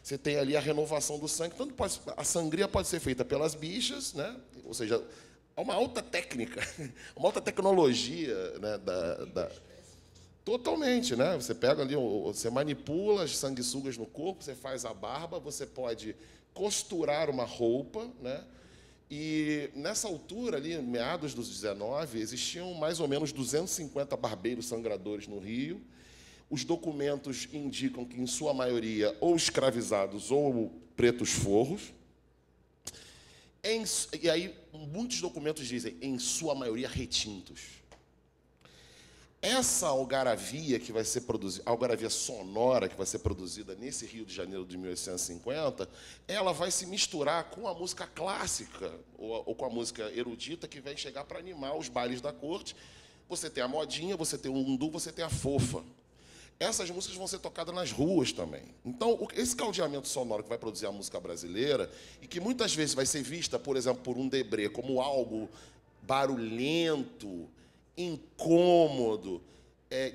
você tem ali a renovação do sangue. Tanto a sangria pode ser feita pelas bichas, né? Ou seja, há uma alta técnica, uma alta tecnologia, né, totalmente, né? Você pega ali, você manipula as sanguessugas no corpo, você faz a barba, você pode costurar uma roupa, né? E, nessa altura, ali, meados dos 19, existiam mais ou menos 250 barbeiros sangradores no Rio. Os documentos indicam que, em sua maioria, ou escravizados ou pretos forros. E aí, muitos documentos dizem, em sua maioria, retintos. Essa algaravia que vai ser produzida, a algaravia sonora que vai ser produzida nesse Rio de Janeiro de 1850, ela vai se misturar com a música clássica ou com a música erudita que vai chegar para animar os bailes da corte. Você tem a modinha, você tem o undu, você tem a fofa. Essas músicas vão ser tocadas nas ruas também. Então, esse caldeamento sonoro que vai produzir a música brasileira e que muitas vezes vai ser vista, por exemplo, por um Debré como algo barulhento, incômodo,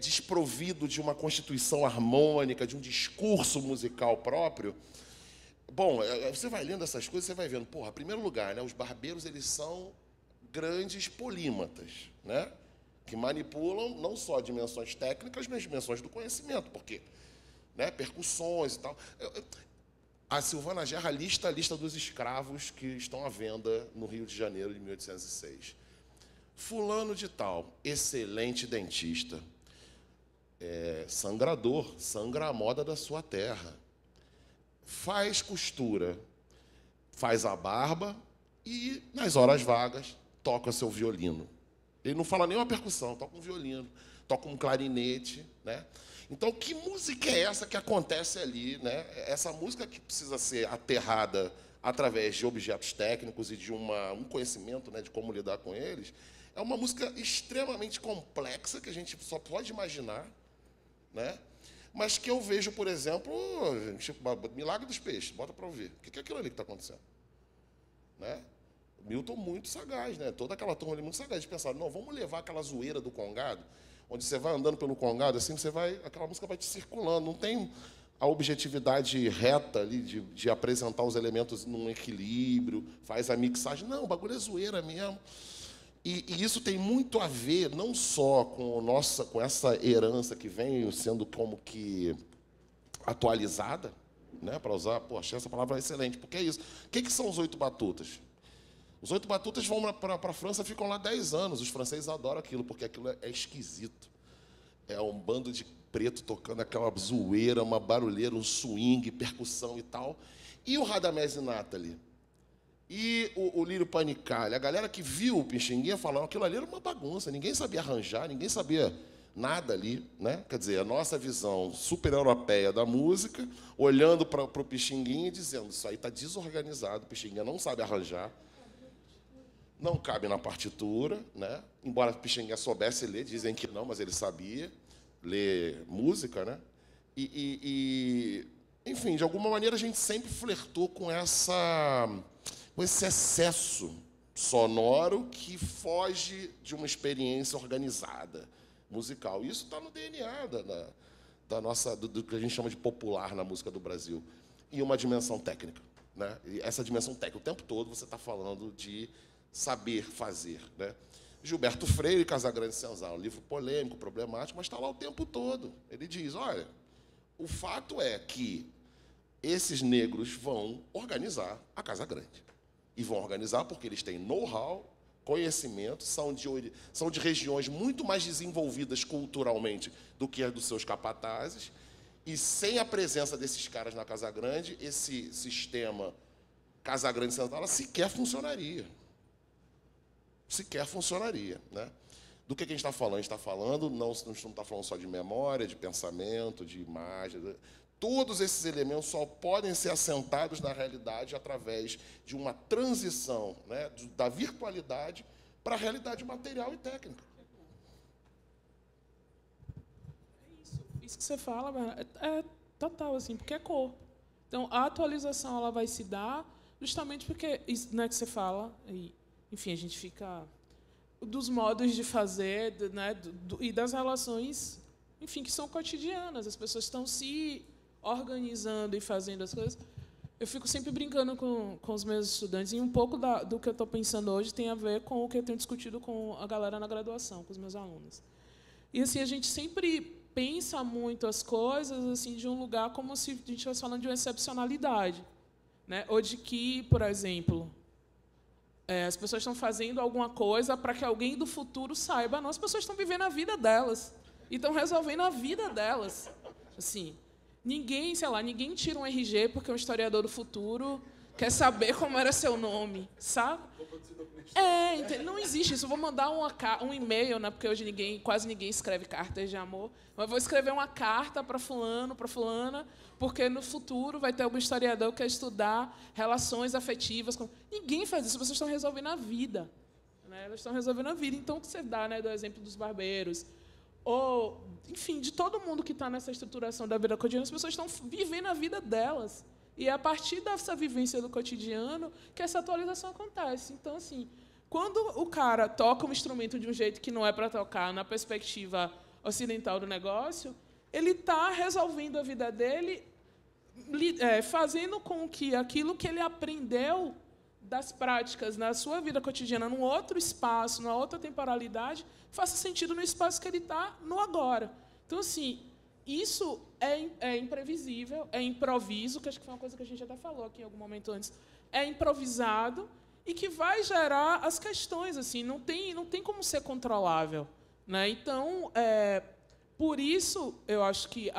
desprovido de uma constituição harmônica, de um discurso musical próprio. Bom, você vai lendo essas coisas, você vai vendo, porra, em primeiro lugar, né, os barbeiros eles são grandes polímatas, né, que manipulam não só dimensões técnicas, mas dimensões do conhecimento, porque, né, percussões e tal. A Silvana Gerra lista a lista dos escravos que estão à venda no Rio de Janeiro de 1806. Fulano de tal, excelente dentista, sangrador, sangra a moda da sua terra, faz costura, faz a barba e, nas horas vagas, toca seu violino. Ele não fala nem uma percussão, toca um violino, toca um clarinete, né? Então, que música é essa que acontece ali, né? Essa música que precisa ser aterrada através de objetos técnicos e de um conhecimento, né, de como lidar com eles, é uma música extremamente complexa que a gente só pode imaginar, né? Mas que eu vejo, por exemplo, Milagre dos Peixes, bota para ouvir. O que é aquilo ali que está acontecendo? Né? Milton muito sagaz, né? Toda aquela turma ali muito sagaz. Eles pensaram, não, vamos levar aquela zoeira do congado, onde você vai andando pelo congado, assim, aquela música vai te circulando, não tem a objetividade reta ali de apresentar os elementos num equilíbrio, faz a mixagem. Não, o bagulho é zoeira mesmo. E isso tem muito a ver, não só com essa herança que vem sendo como que atualizada, né, para usar, achei essa palavra excelente, porque é isso. O que são os 8 batutas? Os 8 batutas vão para a França, ficam lá 10 anos. Os franceses adoram aquilo, porque aquilo é esquisito. É um bando de preto tocando aquela zoeira, uma barulheira, um swing, percussão e tal. E o Radamés e Nathalie? E o Lírio Panicalli? A galera que viu o Pixinguinha falando aquilo ali era uma bagunça, ninguém sabia arranjar, ninguém sabia nada ali, né? Quer dizer, a nossa visão super-europeia da música, olhando para o Pixinguinha e dizendo, isso aí está desorganizado, o Pixinguinha não sabe arranjar, não cabe na partitura, né? Embora o Pixinguinha soubesse ler, dizem que não, mas ele sabia ler música, né? Enfim, de alguma maneira a gente sempre flertou com esse excesso sonoro que foge de uma experiência organizada musical. Isso está no DNA do que a gente chama de popular na música do Brasil. E uma dimensão técnica, né? E essa dimensão técnica, o tempo todo você está falando de saber fazer, né? Gilberto Freire e Casagrande Senzala, um livro polêmico, problemático, mas está lá o tempo todo. Ele diz, olha, o fato é que esses negros vão organizar a Casa Grande. E vão organizar porque eles têm know-how, conhecimento, são de regiões muito mais desenvolvidas culturalmente do que as dos seus capatazes, e sem a presença desses caras na Casa Grande, esse sistema Casa Grande Senzala sequer funcionaria. Sequer funcionaria, né? Do que a gente está falando? A gente está falando, não está falando só de memória, de pensamento, de imagem. Todos esses elementos só podem ser assentados na realidade através de uma transição, né, da virtualidade para a realidade material e técnica. Isso que você fala é total, assim, porque é corpo. Então, a atualização ela vai se dar justamente porque isso, né, que você fala, e, enfim, a gente fica dos modos de fazer, né, e das relações, enfim, que são cotidianas. As pessoas estão se organizando e fazendo as coisas. Eu fico sempre brincando com os meus estudantes, e um pouco do que eu estou pensando hoje tem a ver com o que eu tenho discutido com a galera na graduação, com os meus alunos. E assim, a gente sempre pensa muito as coisas assim de um lugar como se a gente estivesse falando de uma excepcionalidade, né? Ou de que, por exemplo, as pessoas estão fazendo alguma coisa para que alguém do futuro saiba. Não, as pessoas estão vivendo a vida delas e estão resolvendo a vida delas. Assim, ninguém tira um RG porque um historiador do futuro quer saber como era seu nome, sabe? Não existe isso. Eu vou mandar um e-mail, né? Porque hoje quase ninguém escreve cartas de amor, mas vou escrever uma carta para fulano, para fulana, porque no futuro vai ter algum historiador que quer estudar relações afetivas. Ninguém faz isso. As pessoas estão resolvendo a vida, né? Elas estão resolvendo a vida. Então, o que você dá, né, do exemplo dos barbeiros, ou, enfim, de todo mundo que está nessa estruturação da vida cotidiana, as pessoas estão vivendo a vida delas. E é a partir dessa vivência do cotidiano que essa atualização acontece. Então, assim, quando o cara toca um instrumento de um jeito que não é para tocar, na perspectiva ocidental do negócio, ele está resolvendo a vida dele, fazendo com que aquilo que ele aprendeu das práticas na sua vida cotidiana, num outro espaço, numa outra temporalidade, faça sentido no espaço que ele está no agora. Então, assim, isso é imprevisível, é improviso, que acho que foi uma coisa que a gente até falou aqui em algum momento antes. É improvisado e que vai gerar as questões, assim, não tem como ser controlável, né? Então, por isso, eu acho que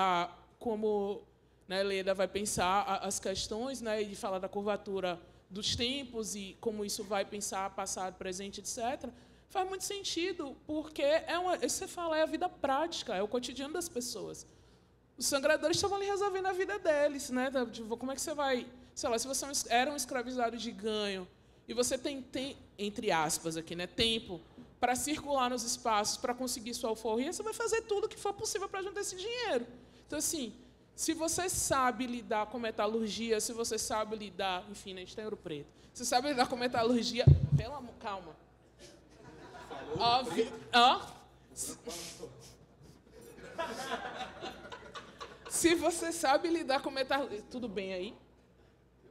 como, né, Leda vai pensar as questões, né, e falar da curvatura dos tempos e como isso vai pensar passado, presente, etc., faz muito sentido, porque você fala, é a vida prática, é o cotidiano das pessoas. Os sangradores estavam ali resolvendo a vida deles, né? Tipo, como é que você vai... Sei lá, se você era um escravizado de ganho e você tem entre aspas aqui, né, tempo para circular nos espaços, para conseguir sua alforria, você vai fazer tudo o que for possível para juntar esse dinheiro. Então, assim, se você sabe lidar com metalurgia, se você sabe lidar... Enfim, né, a gente está em Ouro Preto. Se você sabe lidar com metalurgia... Pelo amor, calma. Óbvio. Se você sabe lidar com metalurgia... Tudo bem aí?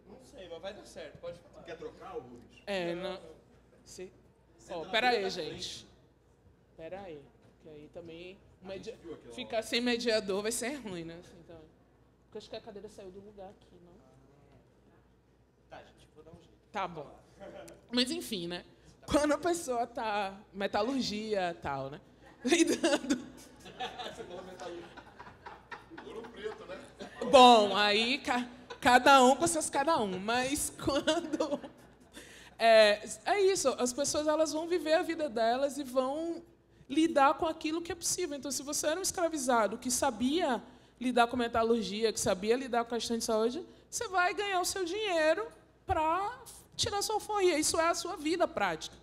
Não sei, mas vai dar certo. Pode falar. Quer trocar, Rubens? Não... Pera aí, gente. Pera aí. Que aí também... Ficar sem mediador vai ser ruim, né? Assim, então... Porque acho que a cadeira saiu do lugar aqui, não? Tá, gente, vou dar um jeito. Tá bom. Mas, enfim, né? Quando a pessoa tá... Metalurgia e tal, né? Lidando... Você falou metalurgia. Ouro Preto, né? Bom, aí cada um com seus cada um. Mas quando... É isso. As pessoas elas vão viver a vida delas e vão lidar com aquilo que é possível. Então, se você era um escravizado que sabia lidar com metalurgia, que sabia lidar com a questão de saúde, você vai ganhar o seu dinheiro para tirar sua alforria. Isso é a sua vida prática,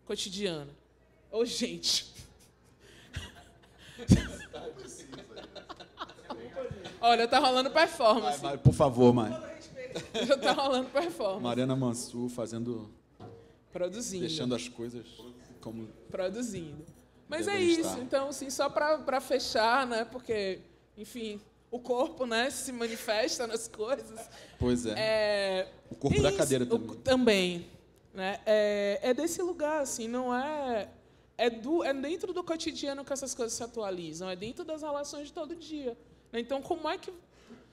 cotidiana. Ô, gente. Olha, tá rolando performance. Vai, por favor, Mari. Já tá rolando performance. Mariana Mansur fazendo... Produzindo. Deixando as coisas como... Produzindo. Mas é devem isso. estar. Então, assim, só para fechar, né? Porque, enfim, o corpo, né, se manifesta nas coisas. Pois é. O corpo da cadeira também. Também. Né? É desse lugar, assim, não é... É dentro do cotidiano que essas coisas se atualizam. É dentro das relações de todo dia. Né? Então, como é que...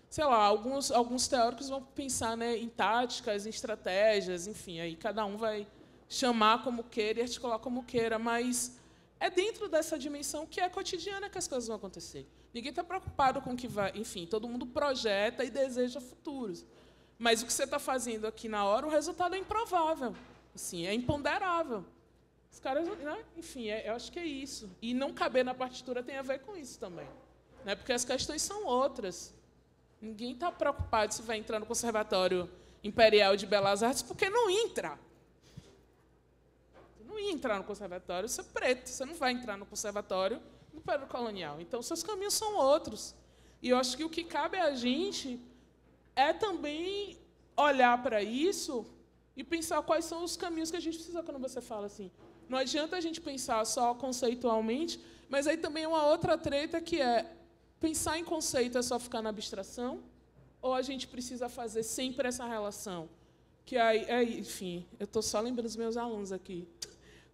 Sei lá, alguns teóricos vão pensar, né, em táticas, em estratégias, enfim, aí cada um vai chamar como queira e articular como queira, mas é dentro dessa dimensão que é cotidiana que as coisas vão acontecer. Ninguém está preocupado com o que vai... Enfim, todo mundo projeta e deseja futuros. Mas o que você está fazendo aqui na hora, o resultado é improvável. Assim, é imponderável. Os caras... Né? Enfim, eu acho que é isso. E não caber na partitura tem a ver com isso também. Né? Porque as questões são outras. Ninguém está preocupado se vai entrar no Conservatório Imperial de Belas Artes, porque não entra. Você não ia entrar no conservatório, você é preto. Você não vai entrar no conservatório do período colonial. Então, seus caminhos são outros. E eu acho que o que cabe a gente é também olhar para isso e pensar quais são os caminhos que a gente precisa, quando você fala assim. Não adianta a gente pensar só conceitualmente, mas aí também uma outra treta que é pensar em conceito é só ficar na abstração, ou a gente precisa fazer sempre essa relação? Que aí, enfim, eu estou só lembrando dos meus alunos aqui.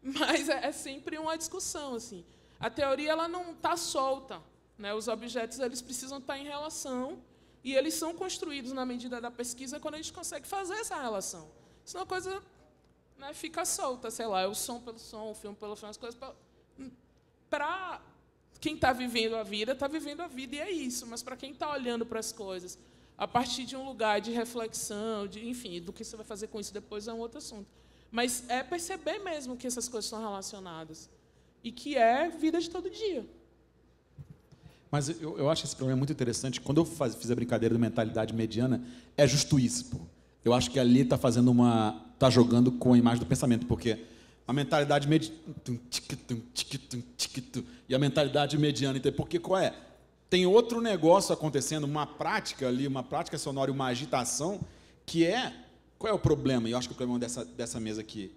Mas é sempre uma discussão, assim. A teoria ela não está solta, né? Os objetos eles precisam estar em relação e eles são construídos na medida da pesquisa quando a gente consegue fazer essa relação. Senão a coisa, né, fica solta, sei lá, é o som pelo som, o filme pelo filme, as coisas para quem está vivendo a vida e é isso. Mas para quem está olhando para as coisas a partir de um lugar de reflexão, enfim, do que você vai fazer com isso depois é um outro assunto. Mas é perceber mesmo que essas coisas estão relacionadas e que é vida de todo dia. Mas eu acho esse problema muito interessante. Quando eu fiz a brincadeira da mentalidade mediana, é justo isso. Pô. Eu acho que ali está jogando com a imagem do pensamento, porque a mentalidade mediana e a mentalidade mediana, porque qual é? Tem outro negócio acontecendo, uma prática ali, uma prática sonora, uma agitação, que é... Qual é o problema? E eu acho que o problema dessa mesa aqui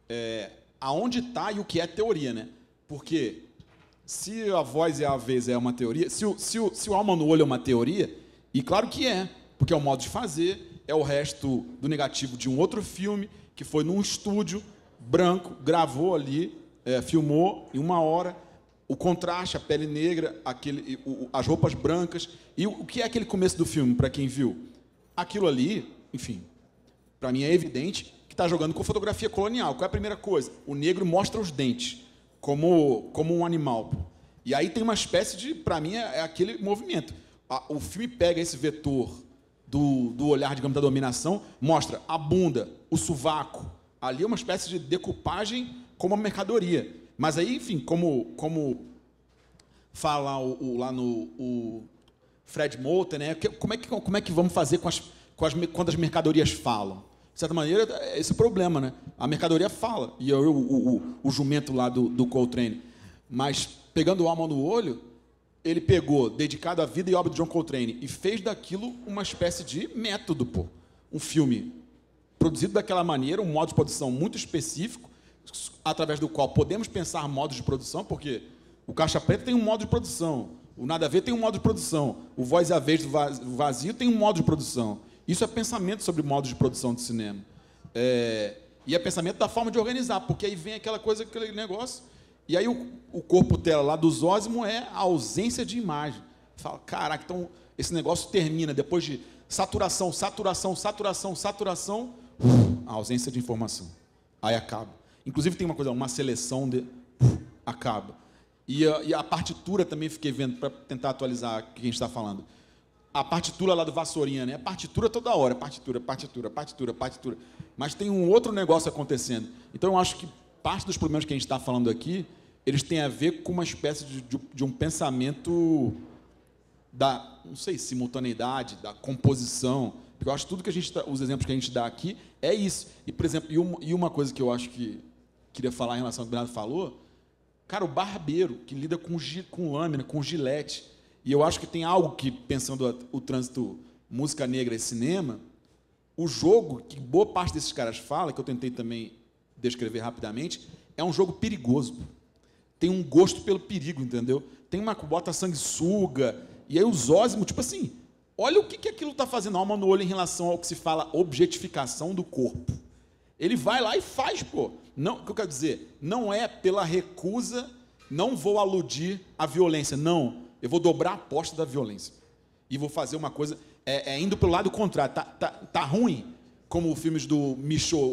é aonde está e o que é teoria, né? Porque se a voz e a vez é uma teoria, se o alma no olho é uma teoria, e claro que é, porque é o modo de fazer, é o resto do negativo de um outro filme, que foi num estúdio branco, gravou ali, filmou em 1 hora, o contraste, a pele negra, as roupas brancas. E o que é aquele começo do filme, para quem viu? Aquilo ali, enfim, para mim é evidente que está jogando com fotografia colonial. Qual é a primeira coisa? O negro mostra os dentes, como um animal. E aí tem uma espécie de, para mim, é aquele movimento. O filme pega esse vetor do olhar, digamos, da dominação, mostra a bunda, o sovaco. Ali é uma espécie de decupagem como uma mercadoria. Mas aí, enfim, como fala lá o Fred Moulton, né? Como é que vamos fazer quando as mercadorias falam? De certa maneira, é esse o problema, né? A mercadoria fala. E o jumento lá do Coltrane. Mas, pegando Alma no Olho, ele pegou, dedicado à vida e obra de John Coltrane, e fez daquilo uma espécie de método, pô. Um filme produzido daquela maneira, um modo de produção muito específico, através do qual podemos pensar modos de produção, porque o Caixa Preta tem um modo de produção, o Nada a Ver tem um modo de produção, o Voz e a Vez do Vazio tem um modo de produção. Isso é pensamento sobre modos de produção de cinema. E é pensamento da forma de organizar, porque aí vem aquela coisa, aquele negócio, e aí o corpo tela lá do Zósimo é a ausência de imagem. Fala, caraca, então esse negócio termina depois de saturação, a ausência de informação. Aí acaba. Inclusive tem uma seleção de... acaba. E a partitura também fiquei vendo, para tentar atualizar o que a gente está falando. A partitura lá do Vassourinha, né? Partitura toda hora, partitura. Mas tem um outro negócio acontecendo. Então eu acho que parte dos problemas que a gente está falando aqui, eles têm a ver com uma espécie de um pensamento da, não sei, simultaneidade, da composição. Porque eu acho que tudo que os exemplos que a gente dá aqui é isso. E, por exemplo, uma coisa que eu acho que queria falar em relação ao que o Bernardo falou, cara, o barbeiro que lida com lâmina, com gilete. E eu acho que tem algo que, pensando o trânsito música negra e cinema, o jogo que boa parte desses caras fala, que eu tentei também descrever rapidamente, é um jogo perigoso. Tem um gosto pelo perigo, entendeu? Tem uma que bota sanguessuga, e aí o Zósimo, tipo assim, olha o que aquilo está fazendo Alma no Olho em relação ao que se fala objetificação do corpo. Ele vai lá e faz, pô. Não, o que eu quero dizer? Não é pela recusa, não vou aludir à violência, não. Eu vou dobrar a aposta da violência. E vou fazer uma coisa, indo pelo lado contrário. Tá ruim, como os filmes do Michaud,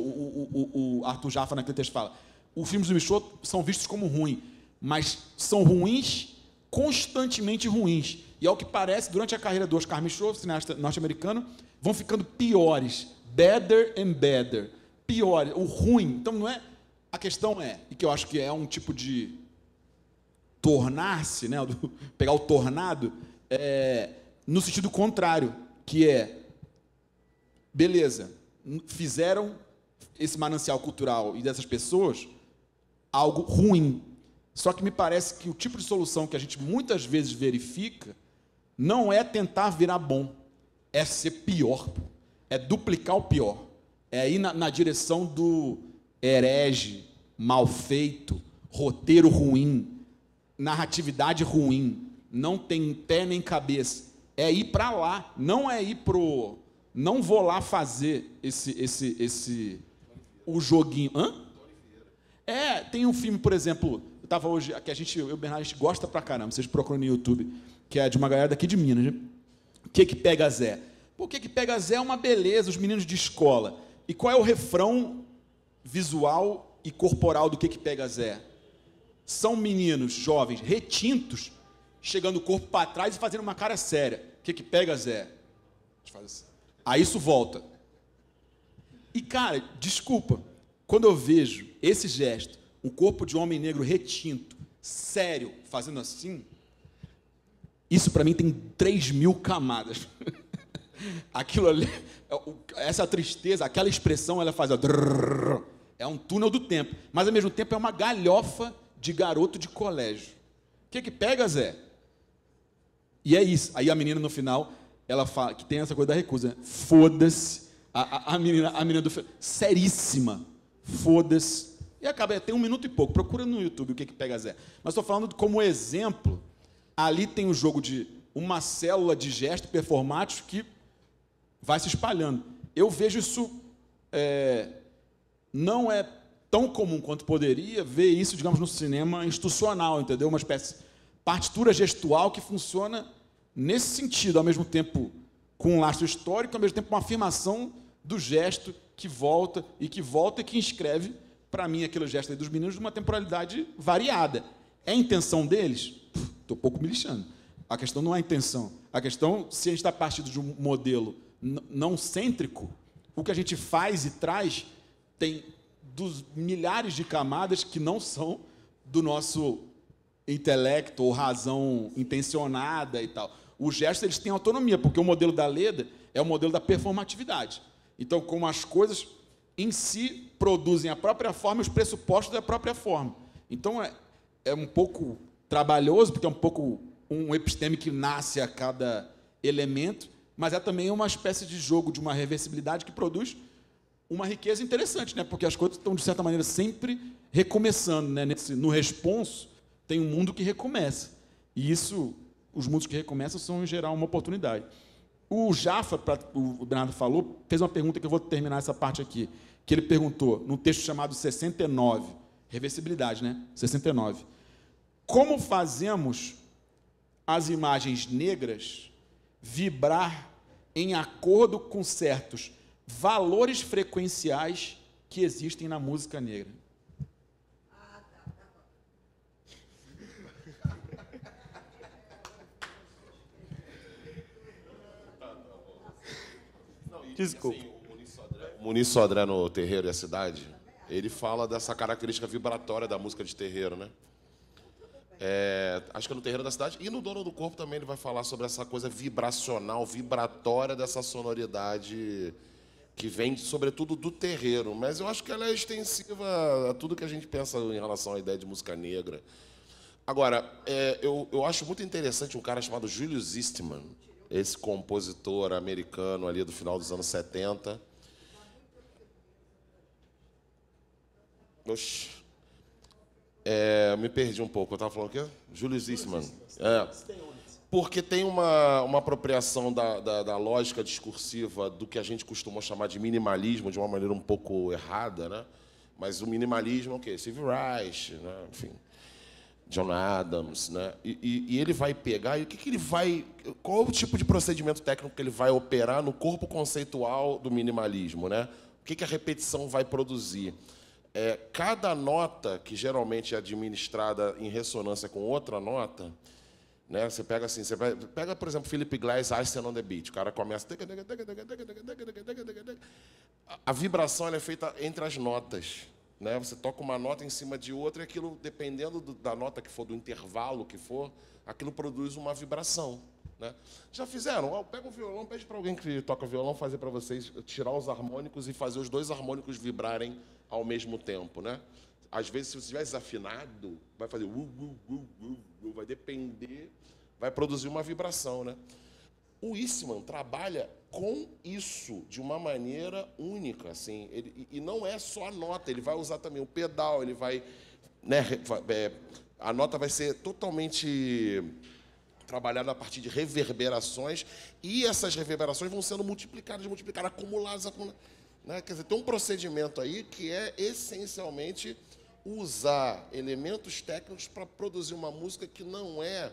o Arthur Jaffa naquele texto fala. Os filmes do Michaud são vistos como ruins, mas são ruins, constantemente ruins. E ao que parece, durante a carreira do Oscar Michaud, cineasta norte-americano, vão ficando piores. Better and better. Piores. O ruim. Então, não é... A questão é, e que eu acho que é um tipo de tornar-se, né, pegar o tornado, no sentido contrário, que é, beleza, fizeram esse manancial cultural e dessas pessoas algo ruim. Só que me parece que o tipo de solução que a gente muitas vezes verifica não é tentar virar bom, é ser pior, é duplicar o pior, é ir na direção do herege, mal feito, roteiro ruim, narratividade ruim, não tem pé nem cabeça, é ir para lá, não é ir pro... Não vou lá fazer o joguinho. Hã? Tem um filme, por exemplo, eu estava hoje, que eu e o Bernardo, a gente gosta pra caramba, vocês procuram no YouTube, que é de uma galera daqui de Minas, né? O que pega Zé? Pô, o que pega Zé é uma beleza, os meninos de escola. E qual é o refrão visual e corporal do que pega Zé? São meninos jovens, retintos, chegando o corpo para trás e fazendo uma cara séria. O que pega Zé? Assim. Aí isso volta. E, cara, desculpa, quando eu vejo esse gesto, um corpo de homem negro retinto, sério, fazendo assim, isso para mim tem 3.000 camadas. Aquilo ali, essa tristeza, aquela expressão, ela faz... É um túnel do tempo, mas ao mesmo tempo é uma galhofa de garoto de colégio. O que pega, Zé? E é isso. Aí a menina no final, ela fala que tem essa coisa da recusa. Foda-se. A menina do seríssima. Foda-se. E acaba, tem 1 minuto e pouco. Procura no YouTube o que pega, Zé. Mas estou falando como exemplo. Ali tem o jogo de uma célula de gesto performático que vai se espalhando. Eu vejo isso... não é tão comum quanto poderia ver isso, digamos, no cinema institucional, entendeu? Uma espécie de partitura gestual que funciona nesse sentido, ao mesmo tempo com um lastro histórico, ao mesmo tempo uma afirmação do gesto que volta e que inscreve, para mim, aquele gesto aí dos meninos de uma temporalidade variada. É a intenção deles? Estou pouco me lixando. A questão não é a intenção. A questão, se a gente está partindo de um modelo não cêntrico, o que a gente faz e traz tem dos milhares de camadas que não são do nosso intelecto ou razão intencionada e tal. Os gestos, eles têm autonomia, porque o modelo da Leda é o modelo da performatividade. Então, como as coisas em si produzem a própria forma e os pressupostos da própria forma. Então, é um pouco trabalhoso, porque é um pouco um episteme que nasce a cada elemento, mas é também uma espécie de jogo de uma reversibilidade que produz uma riqueza interessante, né? Porque as coisas estão, de certa maneira, sempre recomeçando, né? No responso, tem um mundo que recomeça. E isso, os mundos que recomeçam são, em geral, uma oportunidade. O Jaffa, o Bernardo falou, fez uma pergunta que eu vou terminar essa parte aqui, que ele perguntou, num texto chamado 69, reversibilidade, né? 69. Como fazemos as imagens negras vibrar em acordo com certos valores frequenciais que existem na música negra? Desculpa. O Muniz Sodré, no Terreiro e a Cidade, ele fala dessa característica vibratória da música de terreiro, né? Acho que é no Terreiro da Cidade e no Dono do Corpo também ele vai falar sobre essa coisa vibracional, vibratória dessa sonoridade que vem, sobretudo, do terreiro. Mas eu acho que ela é extensiva a tudo que a gente pensa em relação à ideia de música negra. Agora, eu acho muito interessante um cara chamado Julius Eastman, esse compositor americano ali do final dos anos 70. Oxi. Me perdi um pouco. Eu estava falando o quê? Julius Eastman. Porque tem uma apropriação da lógica discursiva do que a gente costuma chamar de minimalismo, de uma maneira um pouco errada, né? Mas o minimalismo é o quê? Steve Reich, né? Enfim, John Adams, né? E ele vai pegar e o que ele vai... Qual é o tipo de procedimento técnico que ele vai operar no corpo conceitual do minimalismo, né? O que a repetição vai produzir? Cada nota que geralmente é administrada em ressonância com outra nota, né? Você pega assim, pega, por exemplo, Philip Glass, Icing on the Beach. O cara começa... A vibração ela é feita entre as notas, né? Você toca uma nota em cima de outra e aquilo, dependendo da nota que for, do intervalo que for, aquilo produz uma vibração, né? Já fizeram? Pega um violão, pede para alguém que toca violão fazer para vocês, tirar os harmônicos e fazer os dois harmônicos vibrarem ao mesmo tempo, né? Às vezes, se você estiver desafinado, vai fazer vai depender, vai produzir uma vibração, né? O Eastman trabalha com isso de uma maneira única, assim. E não é só a nota, ele vai usar também o pedal, ele vai, né, a nota vai ser totalmente trabalhada a partir de reverberações, e essas reverberações vão sendo multiplicadas, acumuladas, né? Quer dizer, tem um procedimento aí que é essencialmente usar elementos técnicos para produzir uma música que não é,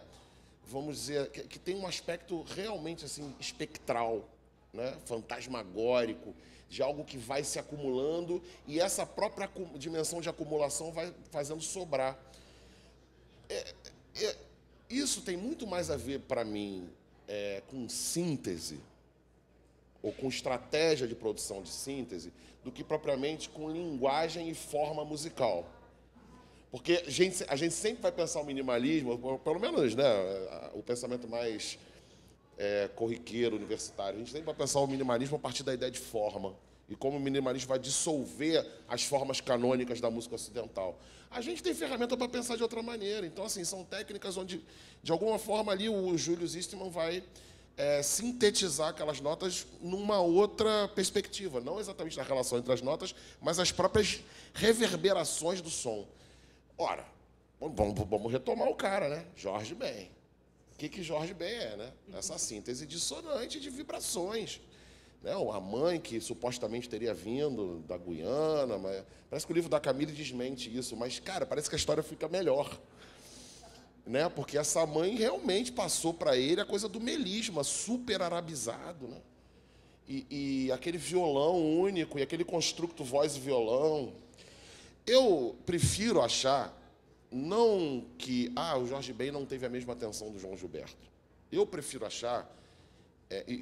vamos dizer, que tem um aspecto realmente assim espectral, né? Fantasmagórico, de algo que vai se acumulando e essa própria dimensão de acumulação vai fazendo sobrar. Isso tem muito mais a ver, para mim, com síntese, ou com estratégia de produção de síntese, do que propriamente com linguagem e forma musical. Porque a gente sempre vai pensar o minimalismo, pelo menos, né, o pensamento mais corriqueiro, universitário, a gente sempre vai pensar o minimalismo a partir da ideia de forma, e como o minimalismo vai dissolver as formas canônicas da música ocidental. A gente tem ferramenta para pensar de outra maneira. Então, assim, são técnicas onde, de alguma forma, ali o Julius Eastman vai sintetizar aquelas notas numa outra perspectiva, não exatamente na relação entre as notas, mas as próprias reverberações do som. Ora, vamos retomar o cara, né? Jorge Ben. O que Jorge Ben é, né? Essa síntese dissonante de vibrações. Né? A mãe que supostamente teria vindo da Guiana, mas parece que o livro da Camille desmente isso, mas, cara, parece que a história fica melhor. Né? Porque essa mãe realmente passou para ele a coisa do melisma, super arabizado, né? E aquele violão único, e aquele construto voz e violão. Eu prefiro achar, não que o Jorge Ben não teve a mesma atenção do João Gilberto. Eu prefiro achar,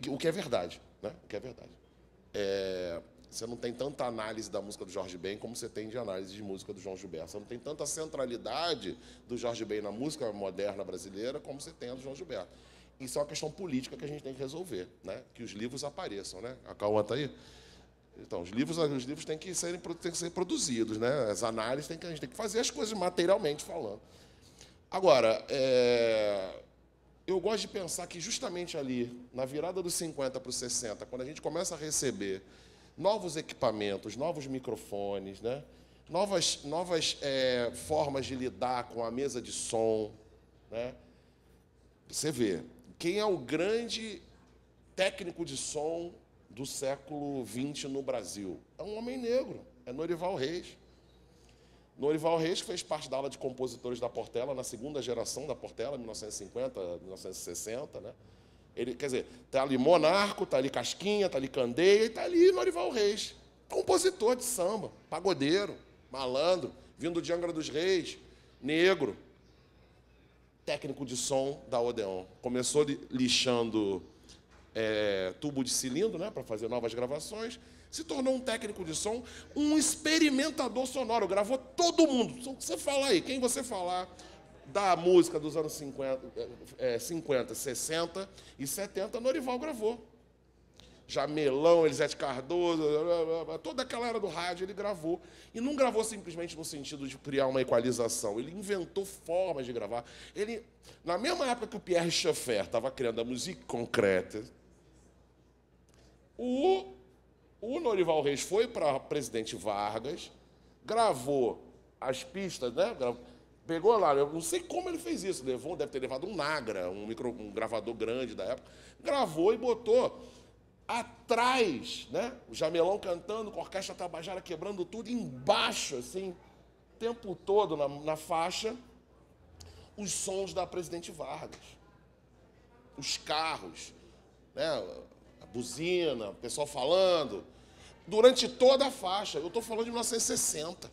o que é verdade, né? O que é verdade. Você não tem tanta análise da música do Jorge Ben como você tem de análise de música do João Gilberto. Você não tem tanta centralidade do Jorge Ben na música moderna brasileira como você tem a do João Gilberto. Isso é uma questão política que a gente tem que resolver, né? Que os livros apareçam, né? A Cauã está aí? Então, os livros têm que ser produzidos, né? As análises, a gente tem que fazer as coisas materialmente falando. Agora, eu gosto de pensar que justamente ali, na virada dos 50 para os 60, quando a gente começa a receber novos equipamentos, novos microfones, né? Novas formas de lidar com a mesa de som, né? Você vê, quem é o grande técnico de som do século XX no Brasil? É um homem negro, é Norival Reis. Norival Reis, que fez parte da ala de compositores da Portela, na segunda geração da Portela, 1950, 1960, né? Ele, quer dizer, está ali Monarco, está ali Casquinha, está ali Candeia e está ali Norival Reis. Compositor de samba, pagodeiro, malandro, vindo de Angra dos Reis, negro. Técnico de som da Odeon. Começou lixando tubo de cilindro, né, para fazer novas gravações. Se tornou um técnico de som, um experimentador sonoro. Gravou todo mundo. Você fala aí, quem você falar da música dos anos 50, 60 e 70, Norival gravou. Jamelão, Elisete Cardoso, toda aquela era do rádio ele gravou. E não gravou simplesmente no sentido de criar uma equalização. Ele inventou formas de gravar. Ele, na mesma época que o Pierre Schaeffer estava criando a musique concrète, o Norival Reis foi para Presidente Vargas, gravou as pistas, né? Pegou lá, eu não sei como ele fez isso, deve ter levado um Nagra, um gravador grande da época, gravou e botou atrás, né? O Jamelão cantando, com a orquestra Tabajara quebrando tudo, embaixo, assim, o tempo todo na faixa, os sons da Presidente Vargas. Os carros, né? A buzina, o pessoal falando. Durante toda a faixa. Eu estou falando de 1960.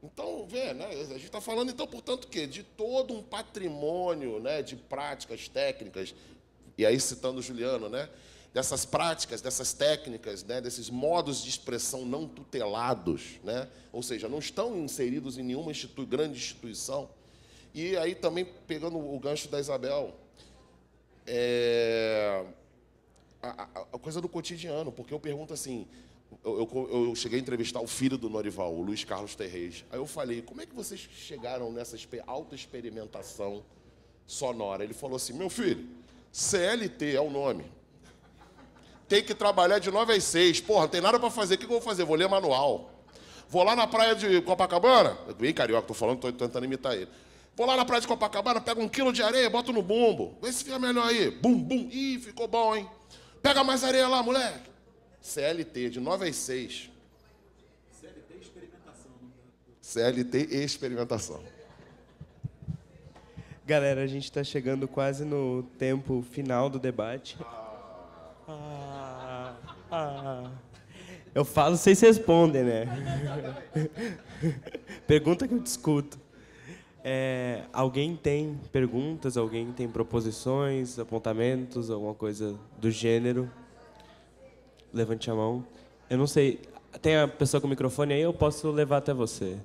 Então, vê, né? A gente está falando, então, portanto, o quê? De todo um patrimônio, né, de práticas técnicas, e aí citando o Juliano, né, dessas práticas, dessas técnicas, né, desses modos de expressão não tutelados, né, ou seja, não estão inseridos em nenhuma grande instituição. E aí também, pegando o gancho da Isabel, a coisa do cotidiano, porque eu pergunto assim, eu cheguei a entrevistar o filho do Norival, o Luiz Carlos Terreis. Aí eu falei, como é que vocês chegaram nessa autoexperimentação sonora? Ele falou assim, meu filho, CLT é o nome. Tem que trabalhar de 9 às 6. Porra, não tem nada para fazer. O que eu vou fazer? Vou ler manual. Vou lá na praia de Copacabana. Bem carioca, tô falando, tô tentando imitar ele. Vou lá na praia de Copacabana, pego 1 quilo de areia, boto no bumbo. Vê se fica melhor aí. Bum, bum. Ih, ficou bom, hein? Pega mais areia lá, moleque. CLT, de 9 às 6. CLT e experimentação. CLT e experimentação. Galera, a gente está chegando quase no tempo final do debate. Eu falo, vocês respondem, né? Pergunta que eu discuto. Alguém tem perguntas? Alguém tem proposições, apontamentos, alguma coisa do gênero? Levante a mão. Eu não sei, tem a pessoa com o microfone aí? Eu posso levar até você.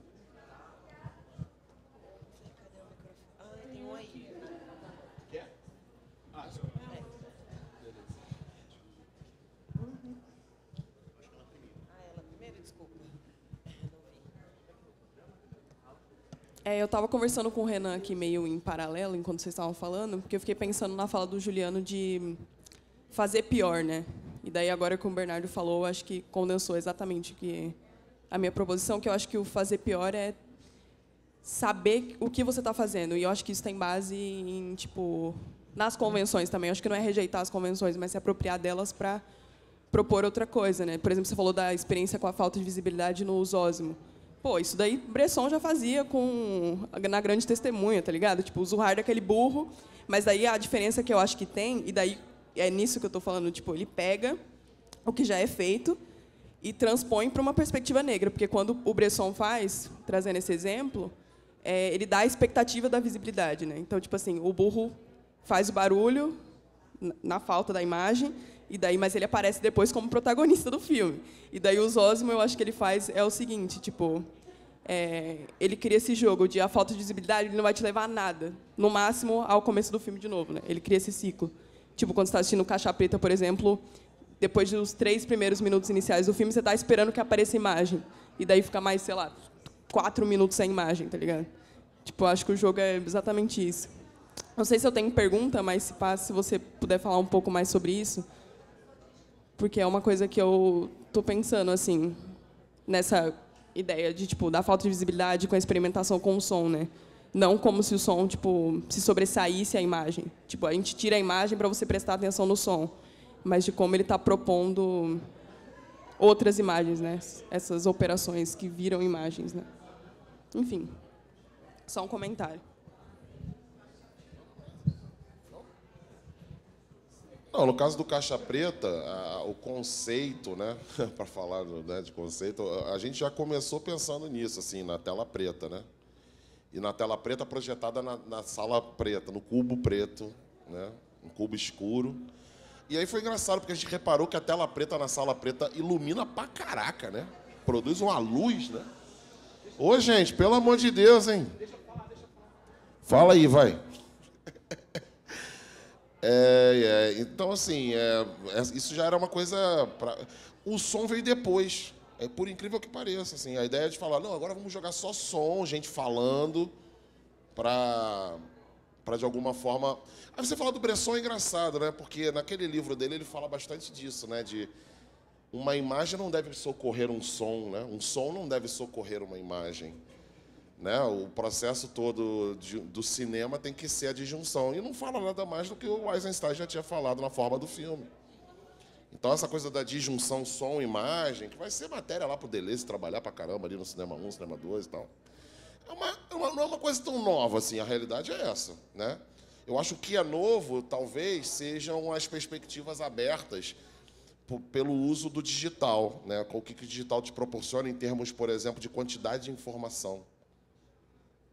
Eu estava conversando com o Renan aqui meio em paralelo, enquanto vocês estavam falando, porque eu fiquei pensando na fala do Juliano de fazer pior, né? E daí, agora que o Bernardo falou, acho que condensou exatamente a minha proposição, que eu acho que o fazer pior é saber o que você está fazendo. E eu acho que isso tem base em, tipo, nas convenções também. Eu acho que não é rejeitar as convenções, mas se apropriar delas para propor outra coisa, né? Por exemplo, você falou da experiência com a falta de visibilidade no Zósimo. Pô, isso daí Bresson já fazia na Grande Testemunha, tá ligado? Tipo, o Zuhard é aquele burro, mas daí a diferença que eu acho que tem, e daí é nisso que eu estou falando, tipo, ele pega o que já é feito e transpõe para uma perspectiva negra, porque quando o Bresson faz, trazendo esse exemplo, ele dá a expectativa da visibilidade, né? Então, tipo assim, o burro faz o barulho na falta da imagem, E daí, mas ele aparece depois como protagonista do filme. E daí o Zósimo, eu acho que ele faz é o seguinte, tipo, ele cria esse jogo de a falta de visibilidade ele não vai te levar a nada. No máximo, ao começo do filme de novo, né? Ele cria esse ciclo. Tipo, quando você está assistindo Caixa Preta, por exemplo, depois dos 3 primeiros minutos iniciais do filme, você está esperando que apareça imagem. E daí fica mais, sei lá, 4 minutos sem imagem, tá ligado? Tipo, eu acho que o jogo é exatamente isso. Não sei se eu tenho pergunta, mas se você puder falar um pouco mais sobre isso, porque é uma coisa que eu tô pensando, assim, nessa ideia de, tipo, da falta de visibilidade com a experimentação com o som, né? Não como se o som, tipo, se sobressaísse a imagem. Tipo, a gente tira a imagem para você prestar atenção no som, mas de como ele está propondo outras imagens, né? Essas operações que viram imagens, né? Enfim, só um comentário. Não, no caso do Caixa Preta, o conceito, né, para falar de conceito, a gente já começou pensando nisso, assim, na tela preta, né? E na tela preta projetada na sala preta, no cubo preto, né? Um cubo escuro. E aí foi engraçado, porque a gente reparou que a tela preta na sala preta ilumina pra caraca, né? Produz uma luz, né? Ô, gente, pelo amor de Deus, hein? Fala aí, vai. Então, assim, isso já era uma coisa... O som veio depois, por incrível que pareça. Assim, a ideia de falar, não, agora vamos jogar só som, gente falando, para de alguma forma... Aí você fala do Bresson é engraçado, né? Porque naquele livro dele ele fala bastante disso, né? De uma imagem não deve socorrer um som, né? Um som não deve socorrer uma imagem. Né? O processo todo do cinema tem que ser a disjunção. E não fala nada mais do que o Eisenstein já tinha falado na forma do filme. Então, essa coisa da disjunção som-imagem, que vai ser matéria lá para o Deleuze trabalhar para caramba ali no Cinema 1, Cinema 2 e tal. Não é uma coisa tão nova assim, a realidade é essa. Né? Eu acho que é novo, talvez, sejam as perspectivas abertas pelo uso do digital. Né? O que o digital te proporciona em termos, por exemplo, de quantidade de informação.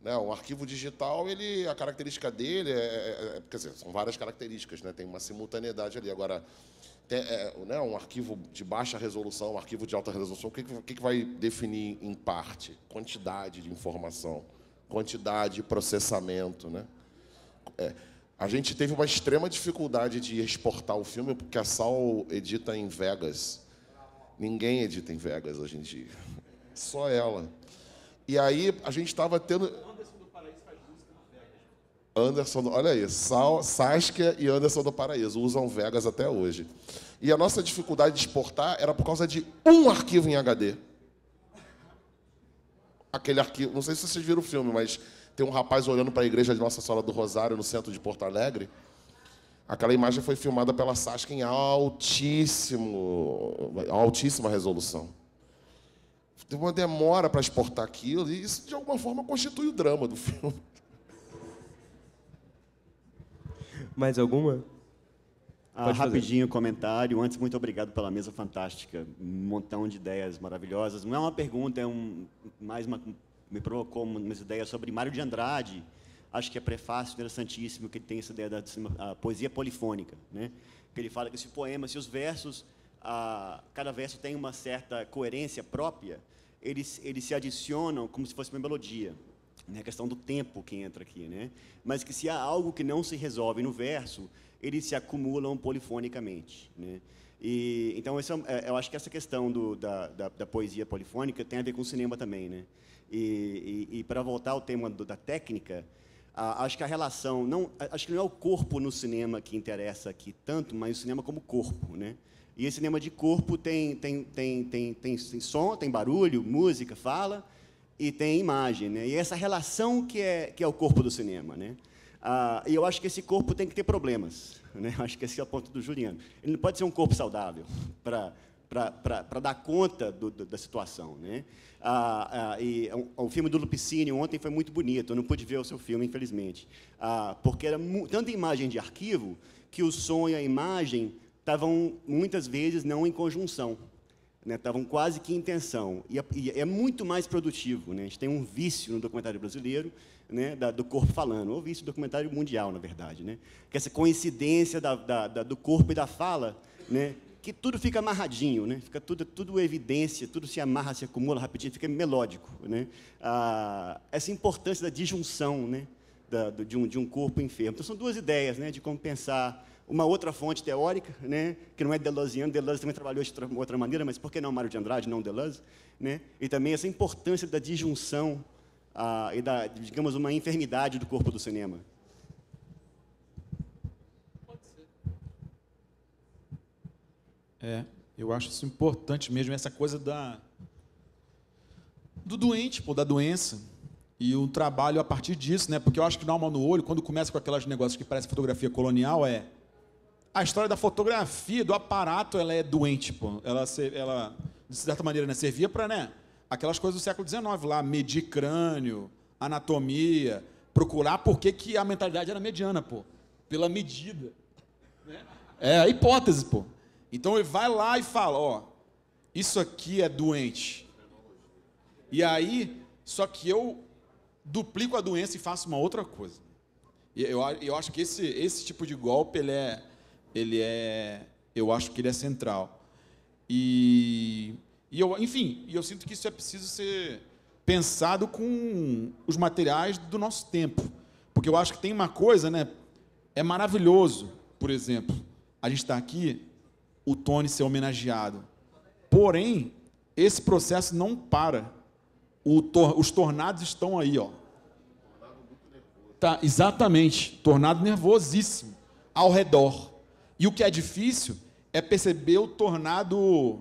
Né, um arquivo digital, a característica dele quer dizer, são várias características, né, tem uma simultaneidade ali. Agora, né, um arquivo de baixa resolução, um arquivo de alta resolução, o que vai definir, em parte? Quantidade de informação, quantidade de processamento. Né? A gente teve uma extrema dificuldade de exportar o filme, porque a Sal edita em Vegas. Ninguém edita em Vegas hoje em dia. Só ela. E aí, a gente estava tendo... Anderson, olha aí, Saskia e Anderson do Paraíso usam Vegas até hoje. E a nossa dificuldade de exportar era por causa de um arquivo em HD. Aquele arquivo, não sei se vocês viram o filme, mas tem um rapaz olhando para a igreja de Nossa Senhora do Rosário, no centro de Porto Alegre. Aquela imagem foi filmada pela Saskia em altíssima resolução. Teve uma demora para exportar aquilo, e isso, de alguma forma, constitui o drama do filme. Mais alguma? Rapidinho comentário. Antes, muito obrigado pela mesa fantástica. Um montão de ideias maravilhosas. Não é uma pergunta, me provocou umas ideias sobre Mário de Andrade. Acho que é prefácio interessantíssimo que ele tem essa ideia da poesia polifônica. Né? Que ele fala que se os versos, cada verso tem uma certa coerência própria, eles se adicionam como se fosse uma melodia. Né, a questão do tempo que entra aqui, né? Mas que se há algo que não se resolve no verso, eles se acumulam polifonicamente, né? Então, eu acho que essa questão da poesia polifônica tem a ver com o cinema também, né? E para voltar ao tema da técnica, acho que a relação acho que não é o corpo no cinema que interessa aqui tanto, mas o cinema como corpo, né? E esse cinema de corpo tem som, tem barulho, música, fala. E tem imagem, né? E essa relação que é o corpo do cinema, né? E eu acho que esse corpo tem que ter problemas, né? Eu acho que esse é o ponto do Juliano. Ele não pode ser um corpo saudável para dar conta da situação, né? O filme do Lupicínio ontem foi muito bonito. Eu não pude ver o seu filme, infelizmente, porque era tanta imagem de arquivo que o som e a imagem estavam muitas vezes não em conjunção. né? Estavam quase que em tensão. E é muito mais produtivo, né? A gente tem um vício no documentário brasileiro, né, do corpo falando, ou vício documentário mundial, na verdade, né? Que essa coincidência do corpo e da fala, né? Que tudo fica amarradinho, né? Fica tudo evidência, tudo se amarra, se acumula rapidinho, fica melódico, né? Essa importância da disjunção, né? De um corpo enfermo. Então, são duas ideias, né? De como pensar uma outra fonte teórica, né? Que não é deleuziano. Deleuze também trabalhou de outra maneira, mas por que não Mário de Andrade, não Deleuze, né? E também essa importância da disjunção e da, digamos, uma enfermidade do corpo do cinema. Eu acho isso importante mesmo, essa coisa do doente, da doença, e o trabalho a partir disso, né? Porque eu acho que, na alma no olho, quando começa com aqueles negócios que parecem fotografia colonial, a história da fotografia, do aparato, ela é doente, pô. Ela de certa maneira, né, servia para, né, aquelas coisas do século XIX, lá, medir crânio, anatomia, procurar por que a mentalidade era mediana, pô, pela medida. Né? É a hipótese, pô. Então, ele vai lá e fala, ó, isso aqui é doente. E aí, só que eu duplico a doença e faço uma outra coisa. E eu acho que esse tipo de golpe, eu acho que ele é central. Enfim, eu sinto que isso é preciso ser pensado com os materiais do nosso tempo. Porque eu acho que tem uma coisa, né? É maravilhoso, por exemplo, a gente está aqui, o Tony ser homenageado. Porém, esse processo não para. Os tornados estão aí, ó. Tá, exatamente, tornado nervosíssimo ao redor. E o que é difícil é perceber o tornado,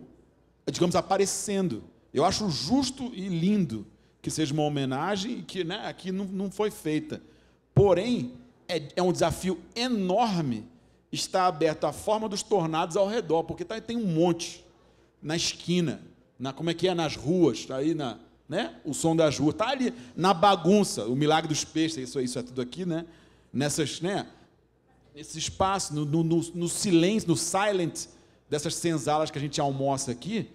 digamos, aparecendo. Eu acho justo e lindo que seja uma homenagem e que, né, aqui não foi feita. Porém, é um desafio enorme estar aberto à forma dos tornados ao redor, porque tem um monte na esquina, como é que é, nas ruas, está aí né? O som das ruas, está ali na bagunça, o milagre dos peixes, isso é tudo aqui, né? Né? Nesse espaço, no silêncio, no silent dessas senzalas que a gente almoça aqui,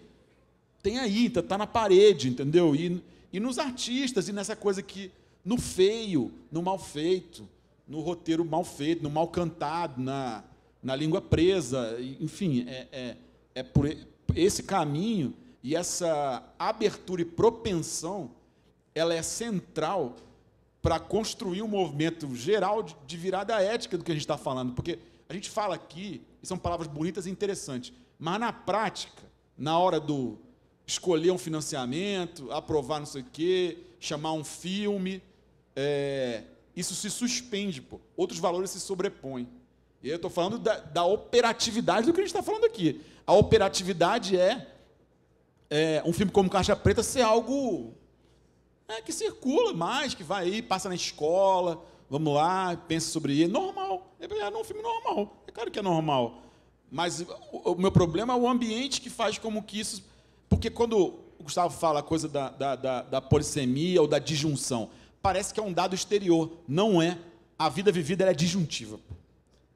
tem aí, está na parede, entendeu? E nos artistas, e nessa coisa que, no feio, no mal feito, no roteiro mal feito, no mal cantado, na língua presa, enfim, é por esse caminho e essa abertura e propensão, ela é central para construir um movimento geral de virada ética do que a gente está falando, porque a gente fala aqui, e são palavras bonitas e interessantes, mas na prática, na hora do escolher um financiamento, aprovar não sei o quê, chamar um filme, isso se suspende, pô. Outros valores se sobrepõem. E aí eu estou falando da operatividade do que a gente está falando aqui. A operatividade é um filme como Caixa Preta ser algo que circula mais, que vai aí, passa na escola, vamos lá, pensa sobre ele. Normal. É um filme normal. É claro que é normal. Mas o meu problema é o ambiente que faz como que isso... Porque quando o Gustavo fala a coisa da polissemia ou da disjunção, parece que é um dado exterior. Não é. A vida vivida é disjuntiva.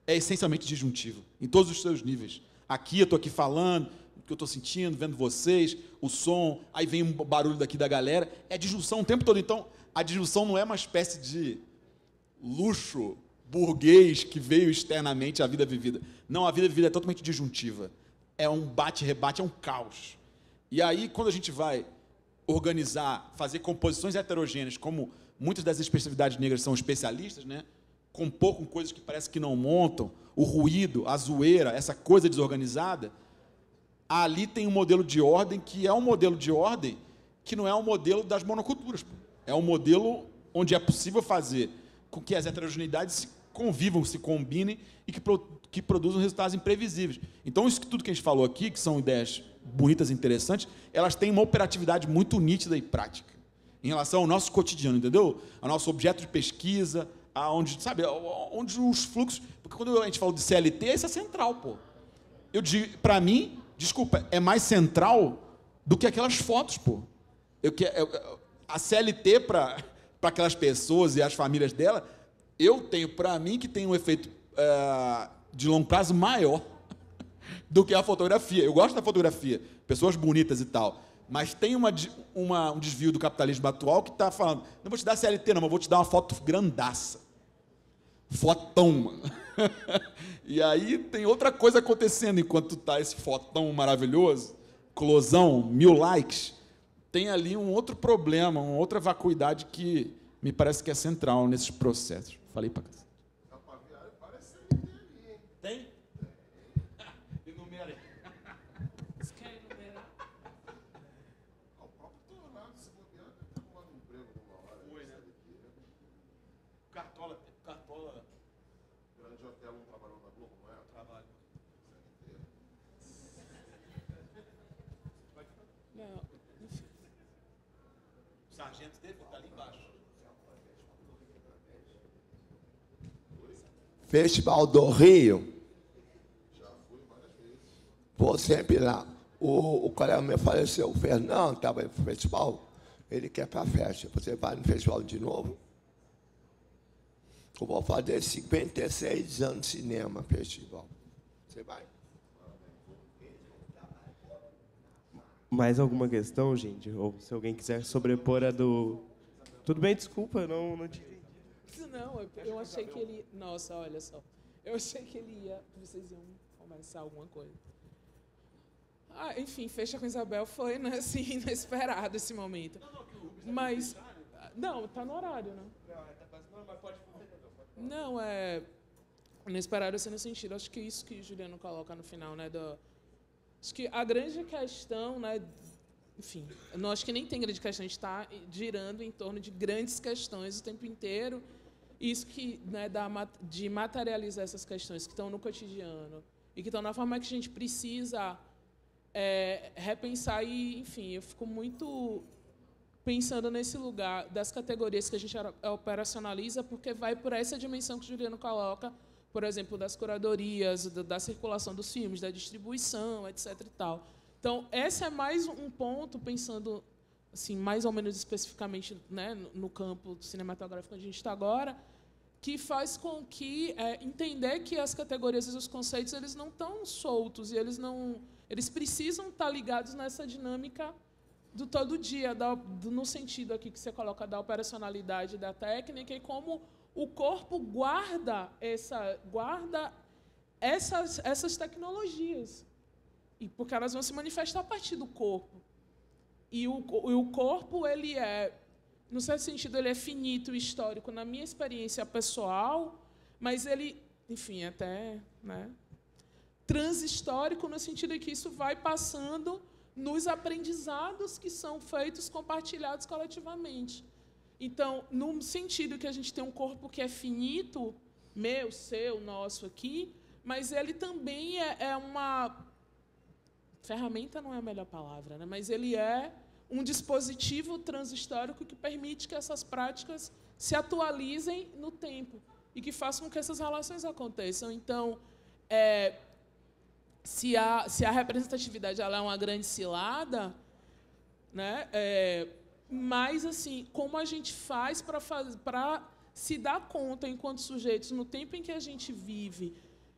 É essencialmente disjuntiva, em todos os seus níveis. Aqui, eu estou aqui falando, o que eu estou sentindo, vendo vocês, o som, aí vem um barulho daqui da galera. É disjunção o tempo todo. Então, a disjunção não é uma espécie de luxo burguês que veio externamente à vida vivida. Não, a vida vivida é totalmente disjuntiva. É um bate-rebate, é um caos. E aí, quando a gente vai organizar, fazer composições heterogêneas, como muitas das especificidades negras são especialistas, né? Compor com coisas que parece que não montam, o ruído, a zoeira, essa coisa desorganizada, ali tem um modelo de ordem que é um modelo de ordem que não é um modelo das monoculturas. É um modelo onde é possível fazer com que as heterogeneidades se convivam, se combinem e que produzam resultados imprevisíveis. Então, isso tudo que a gente falou aqui, que são ideias bonitas e interessantes, elas têm uma operatividade muito nítida e prática em relação ao nosso cotidiano, entendeu? Ao nosso objeto de pesquisa, aonde, sabe, onde os fluxos... Porque quando a gente fala de CLT, isso é central, pô. Eu digo, para mim, desculpa, é mais central do que aquelas fotos, pô. A CLT para aquelas pessoas e as famílias dela, eu tenho, para mim, que tem um efeito de longo prazo maior do que a fotografia. Eu gosto da fotografia, pessoas bonitas e tal, mas tem um desvio do capitalismo atual que está falando, não vou te dar CLT não, mas vou te dar uma foto grandaça. Fotão, mano. E aí tem outra coisa acontecendo enquanto tá esse fotão maravilhoso, closão, 1000 likes, tem ali um outro problema, uma outra vacuidade que me parece que é central nesses processos. Falei para casa. Tem? Enumera aí. Você quer enumerar? Foi, né? Cartola. Grande Hotel não trabalhou na Globo, não é? Trabalho. Não, enfim. O sargento dele está ali embaixo. Festival do Rio. Já fui várias vezes. Vou sempre lá. O colega meu faleceu, o Fernando, estava no festival. Ele quer para a festa. Você vai no festival de novo? Eu vou fazer 56 anos de cinema, festival. Você vai? Mais alguma questão, gente? Ou se alguém quiser sobrepor a do... Tudo bem, desculpa, eu não te entendi. Não, eu achei que ele... Nossa, olha só. Eu achei que ele ia... Vocês iam começar alguma coisa. Ah, enfim, Fecha com Isabel foi, né, assim, inesperado esse momento. Mas... Não, tá no horário, né? Não, é... Inesperado assim no sentido... Acho que isso que o Juliano coloca no final, né? Acho que a grande questão, né? Enfim, não acho que nem tem grande questão. A gente está girando em torno de grandes questões o tempo inteiro. Isso que, né, de materializar essas questões que estão no cotidiano e que estão na forma que a gente precisa repensar. E, enfim, eu fico muito pensando nesse lugar das categorias que a gente operacionaliza, porque vai por essa dimensão que o Juliano coloca, por exemplo, das curadorias, da circulação dos filmes, da distribuição, etc. e tal. Então, esse é mais um ponto, pensando assim, mais ou menos especificamente, né, no campo cinematográfico onde a gente está agora, que faz com que entender que as categorias e os conceitos eles não estão soltos e eles precisam estar ligados nessa dinâmica do todo dia, no sentido aqui que você coloca da operacionalidade da técnica e como o corpo guarda essas tecnologias. E porque elas vão se manifestar a partir do corpo. E o corpo, ele no certo sentido, ele é finito e histórico na minha experiência pessoal, mas ele, enfim, até, né, transhistórico no sentido de que isso vai passando nos aprendizados que são feitos, compartilhados coletivamente. Então, no sentido que a gente tem um corpo que é finito, meu, seu, nosso aqui, mas ele também é uma... Ferramenta não é a melhor palavra, né? Mas ele é um dispositivo transhistórico que permite que essas práticas se atualizem no tempo e que façam com que essas relações aconteçam. Então, se a representatividade ela é uma grande cilada, né? Mas, assim, como a gente faz para se dar conta, enquanto sujeitos, no tempo em que a gente vive,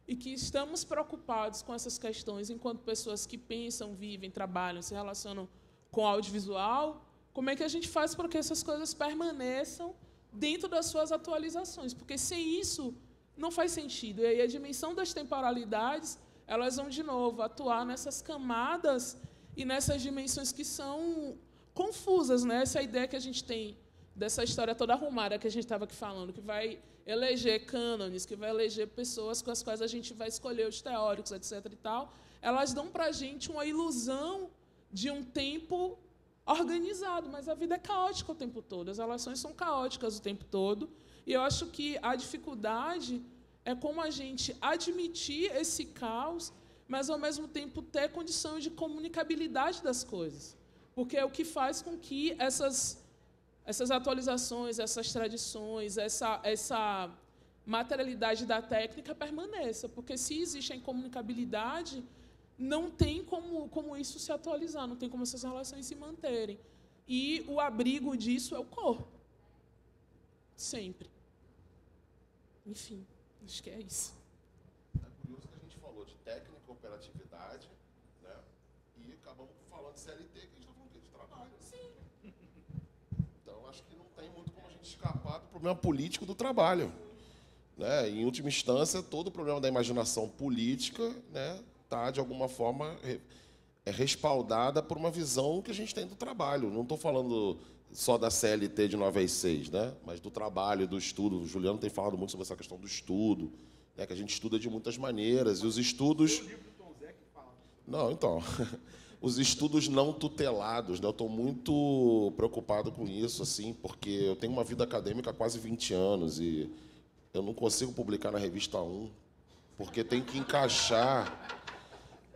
e que estamos preocupados com essas questões enquanto pessoas que pensam, vivem, trabalham, se relacionam com o audiovisual, como é que a gente faz para que essas coisas permaneçam dentro das suas atualizações? Porque sem isso não faz sentido. E aí a dimensão das temporalidades, elas vão, de novo, atuar nessas camadas e nessas dimensões que são confusas, né? Essa ideia que a gente tem dessa história toda arrumada que a gente estava aqui falando, que vai eleger cânones, que vai eleger pessoas com as quais a gente vai escolher os teóricos, etc. e tal, elas dão para a gente uma ilusão de um tempo organizado, mas a vida é caótica o tempo todo, as relações são caóticas o tempo todo, e eu acho que a dificuldade é como a gente admitir esse caos, mas, ao mesmo tempo, ter condição de comunicabilidade das coisas, porque é o que faz com que essas atualizações, essas tradições, essa materialidade da técnica permaneça. Porque, se existe a incomunicabilidade, não tem como isso se atualizar, não tem como essas relações se manterem. E o abrigo disso é o corpo. Sempre. Enfim, acho que é isso. É curioso que a gente falou falou de técnica, operatividade, né? E acabamos falando de CLT, que a gente está falando de trabalho. Sim. Então, acho que não tem muito como a gente escapar do problema político do trabalho. Né? Em última instância, todo o problema da imaginação política, né, está, de alguma forma, respaldada por uma visão que a gente tem do trabalho. Não estou falando só da CLT de 9 às 6, né? Mas do trabalho, do estudo. O Juliano tem falado muito sobre essa questão do estudo, né? Que a gente estuda de muitas maneiras. E os estudos... Não, então... Os estudos não tutelados, né? Eu estou muito preocupado com isso, assim, porque eu tenho uma vida acadêmica há quase 20 anos e eu não consigo publicar na revista 1, porque tem que encaixar...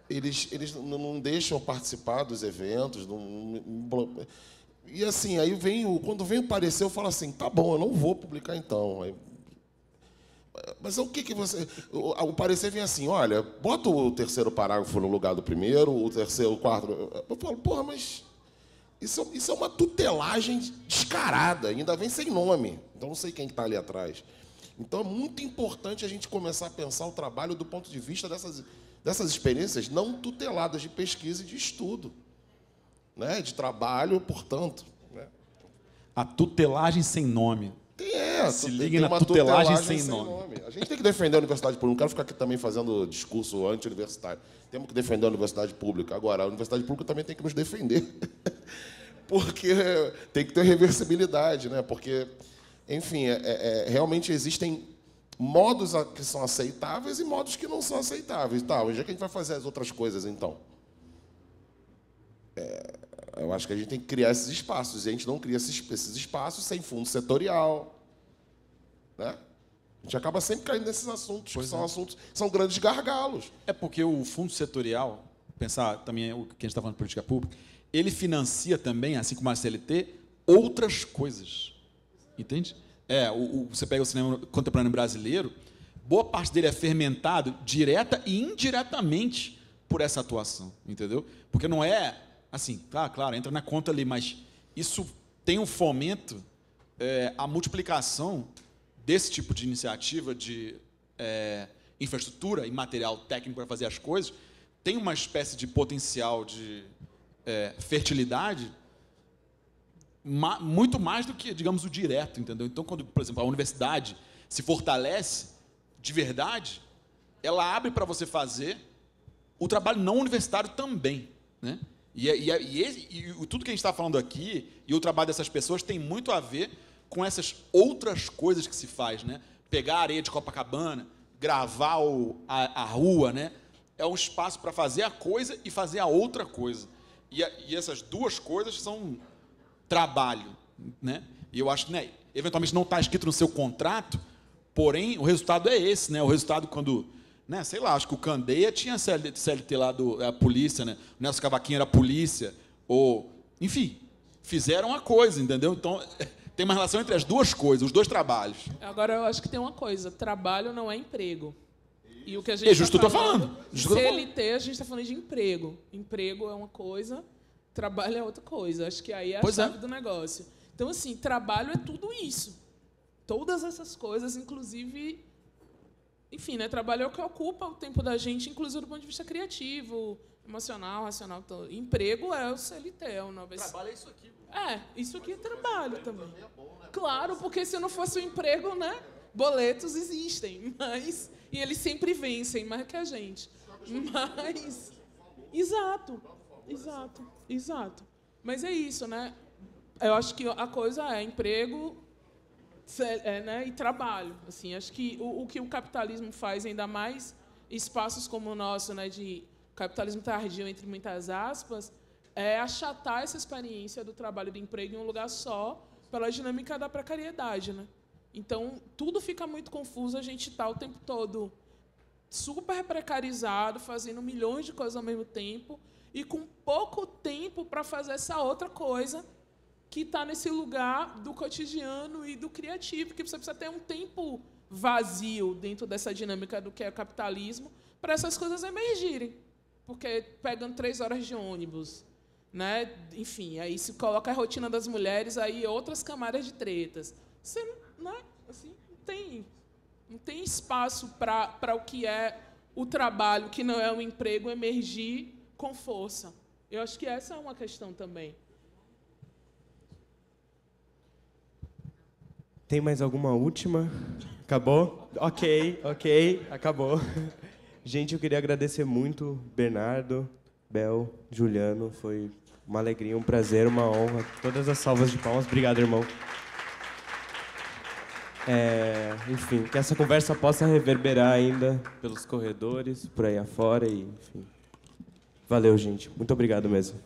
Eles não deixam participar dos eventos. E assim, aí quando vem o parecer, eu falo assim, tá bom, eu não vou publicar então. Mas o que você... O parecer vem assim, olha, bota o terceiro parágrafo no lugar do primeiro, o terceiro, o quarto... Eu falo, porra, mas isso é uma tutelagem descarada, ainda vem sem nome. Então não sei quem está ali atrás. Então é muito importante a gente começar a pensar o trabalho do ponto de vista dessas experiências não tuteladas de pesquisa e de estudo, né? De trabalho, portanto. Né? A tutelagem sem nome. Se ligue na tutelagem sem nome. A gente tem que defender a universidade pública. Não quero ficar aqui também fazendo discurso anti-universitário. Temos que defender a universidade pública. Agora, a universidade pública também tem que nos defender. Porque tem que ter reversibilidade, né? Porque, enfim, realmente existem modos que são aceitáveis e modos que não são aceitáveis. Tá, onde é que a gente vai fazer as outras coisas, então? Eu acho que a gente tem que criar esses espaços. E a gente não cria esses espaços sem fundo setorial. Né? A gente acaba sempre caindo nesses assuntos, são grandes gargalos. É porque o fundo setorial, pensar também o que a gente está falando de política pública, ele financia também, assim como a CLT, outras coisas. Entende? Você pega o cinema contemporâneo brasileiro, boa parte dele é fermentado direta e indiretamente por essa atuação, entendeu? Porque não é assim, claro, entra na conta ali, mas isso tem um fomento, a multiplicação desse tipo de iniciativa de infraestrutura e material técnico para fazer as coisas, tem uma espécie de potencial de fertilidade muito mais do que, digamos, o direto, entendeu? Então, quando, por exemplo, a universidade se fortalece de verdade, ela abre para você fazer o trabalho não universitário também, né? E tudo que a gente está falando aqui e o trabalho dessas pessoas tem muito a ver com essas outras coisas que se faz, né? Pegar a areia de Copacabana, gravar a rua, né? É um espaço para fazer a coisa e fazer a outra coisa. E essas duas coisas são trabalho, né? E eu acho que, né, eventualmente não está escrito no seu contrato, porém o resultado é esse, né? O resultado quando, né, sei lá, acho que o Candeia tinha CLT lá da polícia, né? O Nelson Cavaquinho era polícia, ou, enfim, fizeram a coisa, entendeu? Então tem uma relação entre as duas coisas, os dois trabalhos. Agora eu acho que tem uma coisa, trabalho não é emprego. E o que a gente está falando. CLT, a gente está falando de emprego. Emprego é uma coisa, trabalho é outra coisa. Acho que aí é a chave do negócio. Então, assim, trabalho é tudo isso. Todas essas coisas, inclusive... Enfim, né? Trabalho é o que ocupa o tempo da gente, inclusive do ponto de vista criativo, emocional, racional. Todo. Emprego é o CLT. Trabalho é isso aqui. Isso aqui é trabalho também. Claro, porque se não fosse o emprego, né? Boletos existem, mas... E eles sempre vencem mais que a gente. Mas... Exato. Mas é isso, né? Eu acho que a coisa é emprego, né, e trabalho. Assim, acho que o que o capitalismo faz, ainda mais espaços como o nosso, né, de capitalismo tardio, entre muitas aspas, é achatar essa experiência do trabalho e do emprego em um lugar só, pela dinâmica da precariedade, né? Então, tudo fica muito confuso, a gente está o tempo todo super precarizado, fazendo milhões de coisas ao mesmo tempo, e com pouco tempo para fazer essa outra coisa que está nesse lugar do cotidiano e do criativo, que você precisa ter um tempo vazio dentro dessa dinâmica do que é o capitalismo para essas coisas emergirem. Porque pegando 3 horas de ônibus, né? Enfim, aí se coloca a rotina das mulheres, aí outras camadas de tretas. Você, né? Assim, não tem espaço para o que é o trabalho, que não é um emprego, emergir com força. Eu acho que essa é uma questão também. Tem mais alguma última? Acabou? Ok, acabou. Gente, eu queria agradecer muito, Bernardo, Bel, Juliano. Foi uma alegria, um prazer, uma honra. Todas as salvas de palmas. Obrigado, irmão. Enfim, que essa conversa possa reverberar ainda pelos corredores, por aí afora. E, enfim. Valeu, gente. Muito obrigado mesmo.